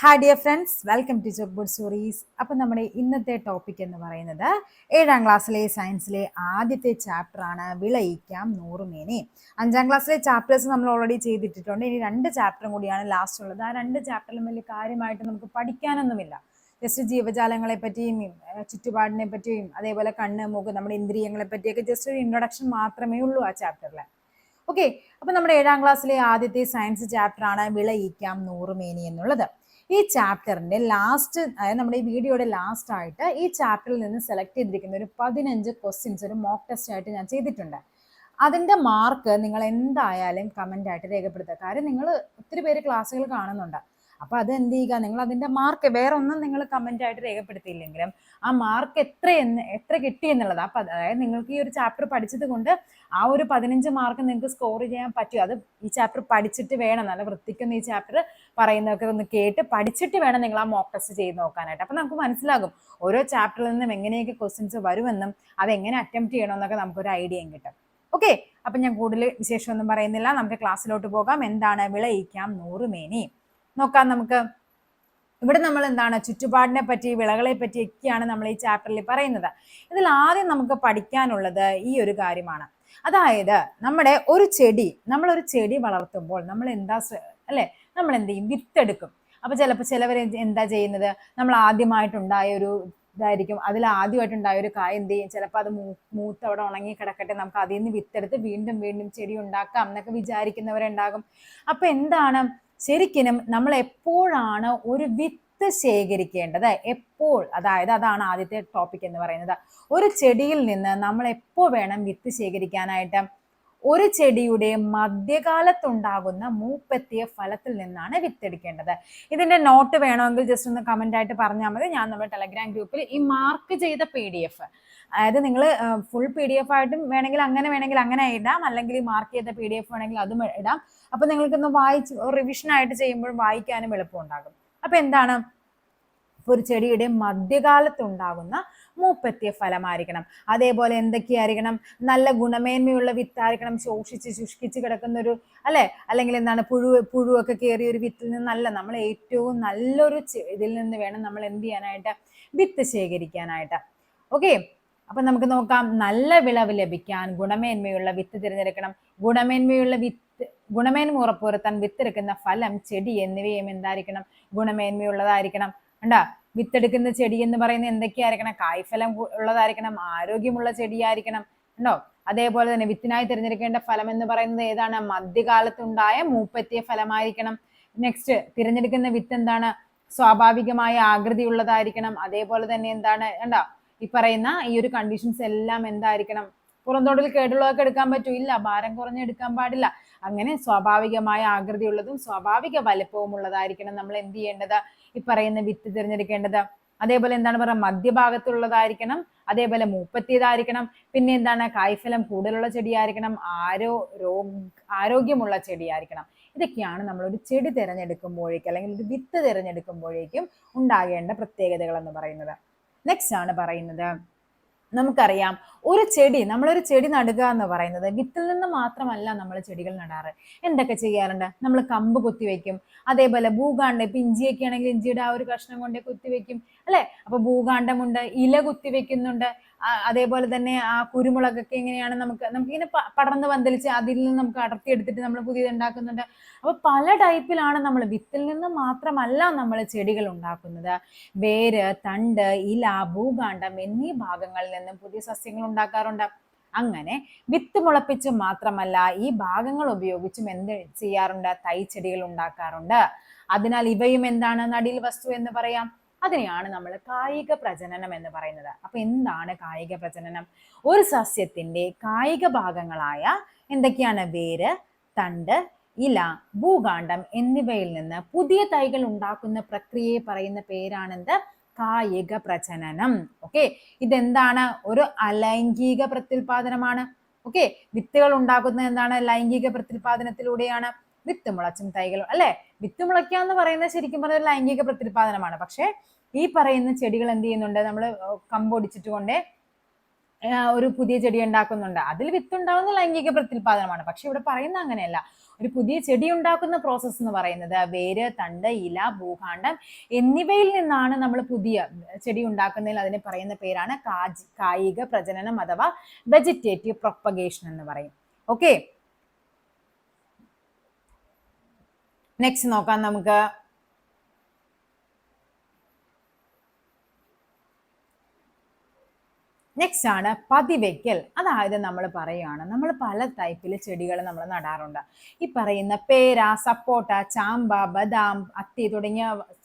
Hi dear friends, welcome to chalkboard stories. അപ്പം നമ്മുടെ ഇന്നത്തെ ടോപ്പിക് എന്ന് പറയുന്നത് 7ാം ക്ലാസ്സിലെ സയൻസിലെ ആദ്യത്തെ ചാപ്റ്ററാണ് വിളയിക്കാം നൂറുമേനി. 5ാം ക്ലാസ്സിലെ ചാപ്റ്റേഴ്സ് നമ്മൾ ഓൾറെഡി ചെയ്തിട്ടിട്ടുണ്ട്. ഇനി 2 ചാപ്റ്ററും കൂടിയാണ് ലാസ്റ്റ് ഉള്ളത്. ആ 2 ചാപ്റ്ററിലും വലിയ കാര്യമായിട്ട് നമുക്ക് പഠിക്കാനൊന്നുമില്ല. ജസ്റ്റ് ജീവജാലങ്ങളെ പറ്റിയും ചുറ്റുപാടിനെ പറ്റിയും അതേപോലെ കണ്ണ്, മൂക്ക്, നമ്മുടെ ഇന്ദ്രിയങ്ങളെ പറ്റിയൊക്കെ ജസ്റ്റ് ഒരു ഇൻട്രൊഡക്ഷൻ മാത്രമേ ഉള്ളൂ ആ ചാപ്റ്ററിൽ. ഓക്കെ, അപ്പം നമ്മുടെ 7ാം ക്ലാസ്സിലെ ആദ്യത്തെ സയൻസ് ചാപ്റ്ററാണ് വിളയിക്കാം നൂറുമേനി എന്നുള്ളത്. ഈ ചാപ്റ്ററിന്റെ ലാസ്റ്റ്, അതായത് നമ്മുടെ ഈ വീഡിയോയുടെ ലാസ്റ്റ് ആയിട്ട് ഈ ചാപ്റ്ററിൽ നിന്ന് സെലക്ട് ചെയ്തിരിക്കുന്ന ഒരു 15 ക്വസ്റ്റ്യൻസ് ഒരു മോക്ക് ടെസ്റ്റ് ആയിട്ട് ഞാൻ ചെയ്തിട്ടുണ്ട്. അതിന്റെ മാർക്ക് നിങ്ങൾ എന്തായാലും കമന്റ് ആയിട്ട് രേഖപ്പെടുത്തുക. കാര്യം നിങ്ങൾ ഒത്തിരി പേര് ക്ലാസ്സുകൾ കാണുന്നുണ്ട്. അപ്പൊ അത് എന്ത് ചെയ്യുക, നിങ്ങൾ അതിന്റെ മാർക്ക് വേറെ ഒന്നും നിങ്ങൾ കമന്റ് ആയിട്ട് രേഖപ്പെടുത്തിയില്ലെങ്കിലും ആ മാർക്ക് എത്ര കിട്ടി എന്നുള്ളത്, അപ്പൊ അതായത് നിങ്ങൾക്ക് ഈ ഒരു ചാപ്റ്റർ പഠിച്ചത് കൊണ്ട് ആ ഒരു 15 മാർക്ക് നിങ്ങൾക്ക് സ്കോർ ചെയ്യാൻ പറ്റും. അത് ഈ ചാപ്റ്റർ പഠിച്ചിട്ട് വേണം, നല്ല വൃത്തിക്കൊന്ന് ഈ ചാപ്റ്റർ പറയുന്നതൊക്കെ ഒന്ന് കേട്ട് പഠിച്ചിട്ട് വേണം നിങ്ങൾ ആ മോക്ക് ടെസ്റ്റ് ചെയ്ത് നോക്കാനായിട്ട്. അപ്പൊ നമുക്ക് മനസ്സിലാകും ഓരോ ചാപ്റ്ററിൽ നിന്നും എങ്ങനെയൊക്കെ ക്വസ്റ്റ്യൻസ് വരുമെന്നും അതെങ്ങനെ അറ്റംപ്റ്റ് ചെയ്യണമെന്നൊക്കെ നമുക്കൊരു ഐഡിയയും കിട്ടും. ഓക്കെ, അപ്പൊ ഞാൻ കൂടുതൽ വിശേഷമൊന്നും പറയുന്നില്ല, നമുക്ക് ക്ലാസ്സിലോട്ട് പോകാം. എന്താണ് വിളയിക്കാം നൂറുമേനി നോക്കാം നമുക്ക്. ഇവിടെ നമ്മൾ എന്താണ് ചുറ്റുപാടിനെ പറ്റി, വിളകളെ പറ്റിയൊക്കെയാണ് നമ്മൾ ഈ ചാപ്റ്ററിൽ പറയുന്നത്. ഇതിൽ ആദ്യം നമുക്ക് പഠിക്കാനുള്ളത് ഈ ഒരു കാര്യമാണ്. അതായത് നമ്മളൊരു ചെടി വളർത്തുമ്പോൾ നമ്മൾ എന്താ അല്ലെ, നമ്മൾ എന്ത് ചെയ്യും, വിത്തെടുക്കും. അപ്പൊ ചിലവർ എന്താ ചെയ്യുന്നത്, നമ്മൾ ആദ്യമായിട്ടുണ്ടായ ഒരു ഇതായിരിക്കും, അതിൽ ആദ്യമായിട്ടുണ്ടായ ഒരു കായ എന്ത് ചെയ്യും, ചിലപ്പോൾ അത് മൂത്ത് അവിടെ ഉണങ്ങി കിടക്കട്ടെ, നമുക്ക് അതിൽ നിന്ന് വിത്തെടുത്ത് വീണ്ടും വീണ്ടും ചെടി ഉണ്ടാക്കാം എന്നൊക്കെ വിചാരിക്കുന്നവരുണ്ടാകും. അപ്പൊ എന്താണ് ശരിക്കും നമ്മൾ എപ്പോഴാണ് ഒരു വിത്ത് ശേഖരിക്കേണ്ടത്, അതായത് അതാണ് ആദ്യത്തെ ടോപ്പിക് എന്ന് പറയുന്നത്. ഒരു ചെടിയിൽ നിന്ന് നമ്മൾ എപ്പോ വേണം വിത്ത് ശേഖരിക്കാനായിട്ട്? ഒരു ചെടിയുടെ മധ്യകാലത്തുണ്ടാകുന്ന മൂപ്പെത്തിയ ഫലത്തിൽ നിന്നാണ് വിത്തെടുക്കേണ്ടത്. ഇതിന്റെ നോട്ട് വേണമെങ്കിൽ ജസ്റ്റ് ഒന്ന് കമന്റ് ആയിട്ട് പറഞ്ഞാൽ മതി. ഞാൻ നമ്മുടെ ടെലഗ്രാം ഗ്രൂപ്പിൽ ഈ മാർക്ക് ചെയ്ത PDF, അതായത് നിങ്ങൾ ഫുൾ PDF ആയിട്ടും വേണമെങ്കിൽ അങ്ങനെ ഇടാം, അല്ലെങ്കിൽ ഈ മാർക്ക് ചെയ്ത PDF വേണമെങ്കിൽ അതും ഇടാം. അപ്പൊ നിങ്ങൾക്കൊന്ന് വായിച്ച് റിവിഷൻ ആയിട്ട് ചെയ്യുമ്പോൾ വായിക്കാനും എളുപ്പമുണ്ടാകും. അപ്പൊ എന്താണ്, ഒരു ചെടിയുടെ മധ്യകാലത്തുണ്ടാകുന്ന മൂപ്പെത്തിയ ഫലമായിരിക്കണം. അതേപോലെ എന്തൊക്കെയായിരിക്കണം, നല്ല ഗുണമേന്മയുള്ള വിത്തായിരിക്കണം. ശുഷ്കിച്ച് കിടക്കുന്ന ഒരു അല്ലെങ്കിൽ എന്താണ് പുഴുവൊക്കെ കയറിയ ഒരു വിത്തിൽ നിന്നല്ല, നമ്മൾ ഏറ്റവും നല്ലൊരു ഇതിൽ നിന്ന് വേണം നമ്മൾ എന്ത് ചെയ്യാനായിട്ട്, വിത്ത് ശേഖരിക്കാനായിട്ട്. ഓക്കെ, അപ്പൊ നമുക്ക് നോക്കാം. നല്ല വിളവ് ലഭിക്കാൻ ഗുണമേന്മയുള്ള വിത്ത് തിരഞ്ഞെടുക്കണം. ഗുണമേന്മ ഉറപ്പുവരുത്താൻ വിത്തെടുക്കുന്ന ഫലം, ചെടി എന്നിവയും എന്തായിരിക്കണം, ഗുണമേന്മയുള്ളതായിരിക്കണം. കണ്ടാ, വിത്തെടുക്കുന്ന ചെടി എന്ന് പറയുന്നത് എന്തൊക്കെയായിരിക്കണം, കായ്ഫലം ഉള്ളതായിരിക്കണം, ആരോഗ്യമുള്ള ചെടിയായിരിക്കണം. കണ്ടോ, അതേപോലെ തന്നെ വിത്തിനായി തിരഞ്ഞെടുക്കേണ്ട ഫലം എന്ന് പറയുന്നത് ഏതാണ്, മധ്യകാലത്തുണ്ടായ മൂപ്പെത്തിയ ഫലമായിരിക്കണം. നെക്സ്റ്റ്, തിരഞ്ഞെടുക്കുന്ന വിത്ത് എന്താണ്, സ്വാഭാവികമായ ആകൃതി ഉള്ളതായിരിക്കണം. അതേപോലെ തന്നെ എന്താണ്, കണ്ടോ, ഈ പറയുന്ന ഈ ഒരു കണ്ടീഷൻസ് എല്ലാം എന്തായിരിക്കണം, പുറന്തോടിൽ കേടുള്ളതൊക്കെ എടുക്കാൻ പറ്റൂ, ഇല്ല, ഭാരം കുറഞ്ഞെടുക്കാൻ പാടില്ല. അങ്ങനെ സ്വാഭാവികമായ ആകൃതിയുള്ളതും സ്വാഭാവിക വലുപ്പവും ഉള്ളതായിരിക്കണം നമ്മൾ എന്ത് ചെയ്യേണ്ടത്, ഈ പറയുന്ന വിത്ത് തിരഞ്ഞെടുക്കേണ്ടത്. അതേപോലെ എന്താണ് പറയുക, മധ്യഭാഗത്തുള്ളതായിരിക്കണം, അതേപോലെ മൂപ്പെത്തിയതായിരിക്കണം. പിന്നെ എന്താണ്, കായ്ഫലം കൂടുതലുള്ള ചെടിയായിരിക്കണം, ആരോഗ്യമുള്ള ചെടിയായിരിക്കണം. ഇതൊക്കെയാണ് നമ്മളൊരു ചെടി തിരഞ്ഞെടുക്കുമ്പോഴേക്കും അല്ലെങ്കിൽ ഒരു വിത്ത് തിരഞ്ഞെടുക്കുമ്പോഴേക്കും ഉണ്ടാകേണ്ട പ്രത്യേകതകൾ എന്ന് പറയുന്നത്. നെക്സ്റ്റ് ആണ് പറയുന്നത്, നമുക്കറിയാം നമ്മളൊരു ചെടി നടുക എന്ന് പറയുന്നത് വിത്തിൽ നിന്ന് മാത്രമല്ല നമ്മൾ ചെടികൾ നടാറ്. എന്തൊക്കെ ചെയ്യാറുണ്ട്, നമ്മൾ കമ്പ് കുത്തിവെക്കും. അതേപോലെ ഭൂകാണ്ഡം, ഇപ്പൊ ഇഞ്ചിയൊക്കെ ആണെങ്കിൽ ഇഞ്ചിയുടെ ആ ഒരു കഷ്ണം കൊണ്ടേ കുത്തിവെക്കും, അല്ലെ. അപ്പൊ ഭൂകാണ്ഡമുണ്ട്, ഇല കുത്തിവെക്കുന്നുണ്ട്. അതേപോലെ തന്നെ ആ കുരുമുളകൊക്കെ എങ്ങനെയാണ് നമുക്കിങ്ങനെ പടർന്ന് പന്തലിച്ച് അതിൽ നിന്ന് നമുക്ക് അടർത്തിയെടുത്തിട്ട് നമ്മൾ പുതിയത് ഉണ്ടാക്കുന്നുണ്ട്. അപ്പൊ പല ടൈപ്പിലാണ് നമ്മൾ, വിത്തിൽ നിന്ന് മാത്രമല്ല നമ്മൾ ചെടികൾ ഉണ്ടാക്കുന്നത്. വേര്, തണ്ട്, ഇല, ഭൂകാണ്ഡം എന്നീ ഭാഗങ്ങളിൽ നിന്നും പുതിയ സസ്യങ്ങൾ ഉണ്ടാക്കാറുണ്ട്. അങ്ങനെ വിത്ത് മുളപ്പിച്ച് മാത്രമല്ല ഈ ഭാഗങ്ങൾ ഉപയോഗിച്ചും എന്ത് ചെയ്യാറുണ്ട്, തൈച്ചെടികൾ ഉണ്ടാക്കാറുണ്ട്. അതിനാൽ ഇവയും എന്താണ്, നടീൽ വസ്തു എന്ന് പറയാം. അതിനെയാണ് നമ്മൾ കായിക പ്രജനനം എന്ന് പറയുന്നത്. അപ്പൊ എന്താണ് കായിക പ്രജനനം? ഒരു സസ്യത്തിന്റെ കായിക ഭാഗങ്ങളായ എന്തൊക്കെയാണ്, വേര്, തണ്ട്, ഇല, ഭൂകാണ്ഡം എന്നിവയിൽ നിന്ന് പുതിയ തൈകൾ ഉണ്ടാക്കുന്ന പ്രക്രിയയെ പറയുന്ന പേരാണെന്ത്, കായിക പ്രജനനം. ഓക്കെ, ഇതെന്താണ്, ഒരു അലൈംഗിക പ്രത്യുൽപാദനമാണ്. ഓക്കെ, വിത്തുകൾ ഉണ്ടാക്കുന്നത് എന്താണ്, ലൈംഗിക പ്രത്യുൽപാദനത്തിലൂടെയാണ്. വിത്ത് മുളച്ചും തൈകളും, അല്ലെ, വിത്ത് മുളയ്ക്കുക എന്ന് പറയുന്നത് ശരിക്കും പറഞ്ഞ ലൈംഗിക പ്രത്യുൽപാദനമാണ്. പക്ഷെ ഈ പറയുന്ന ചെടികൾ എന്ത് ചെയ്യുന്നുണ്ട്, നമ്മൾ കമ്പൊടിച്ചിട്ട് കൊണ്ട് ഒരു പുതിയ ചെടി ഉണ്ടാക്കുന്നുണ്ട്, അതിൽ വിത്തുണ്ടാവുന്ന ലൈംഗിക പ്രത്യുൽപാദനമാണ്. പക്ഷെ ഇവിടെ പറയുന്ന അങ്ങനെയല്ല. ഒരു പുതിയ ചെടി ഉണ്ടാക്കുന്ന പ്രോസസ്സ് എന്ന് പറയുന്നത് വേര്, തണ്ട്, ഇല, ഭൂഖണ്ഡം എന്നിവയിൽ നിന്നാണ് നമ്മൾ പുതിയ ചെടി ഉണ്ടാക്കുന്നതിൽ അതിനെ പറയുന്ന പേരാണ് കായിക പ്രജനനം അഥവാ വെജിറ്റേറ്റീവ് പ്രൊപ്പഗേഷൻ എന്ന് പറയും. ഓക്കെ, നെക്സ്റ്റ് നോക്കാം നമുക്ക്. നെക്സ്റ്റ് ആണ് പതിവയ്ക്കൽ. അതായത് നമ്മൾ പറയുകയാണ്, നമ്മൾ പല ടൈപ്പിൽ ചെടികൾ നമ്മൾ നടാറുണ്ട്. ഈ പറയുന്ന പേര, സപ്പോട്ട, ചാമ്പ, ബദാം, അത്തി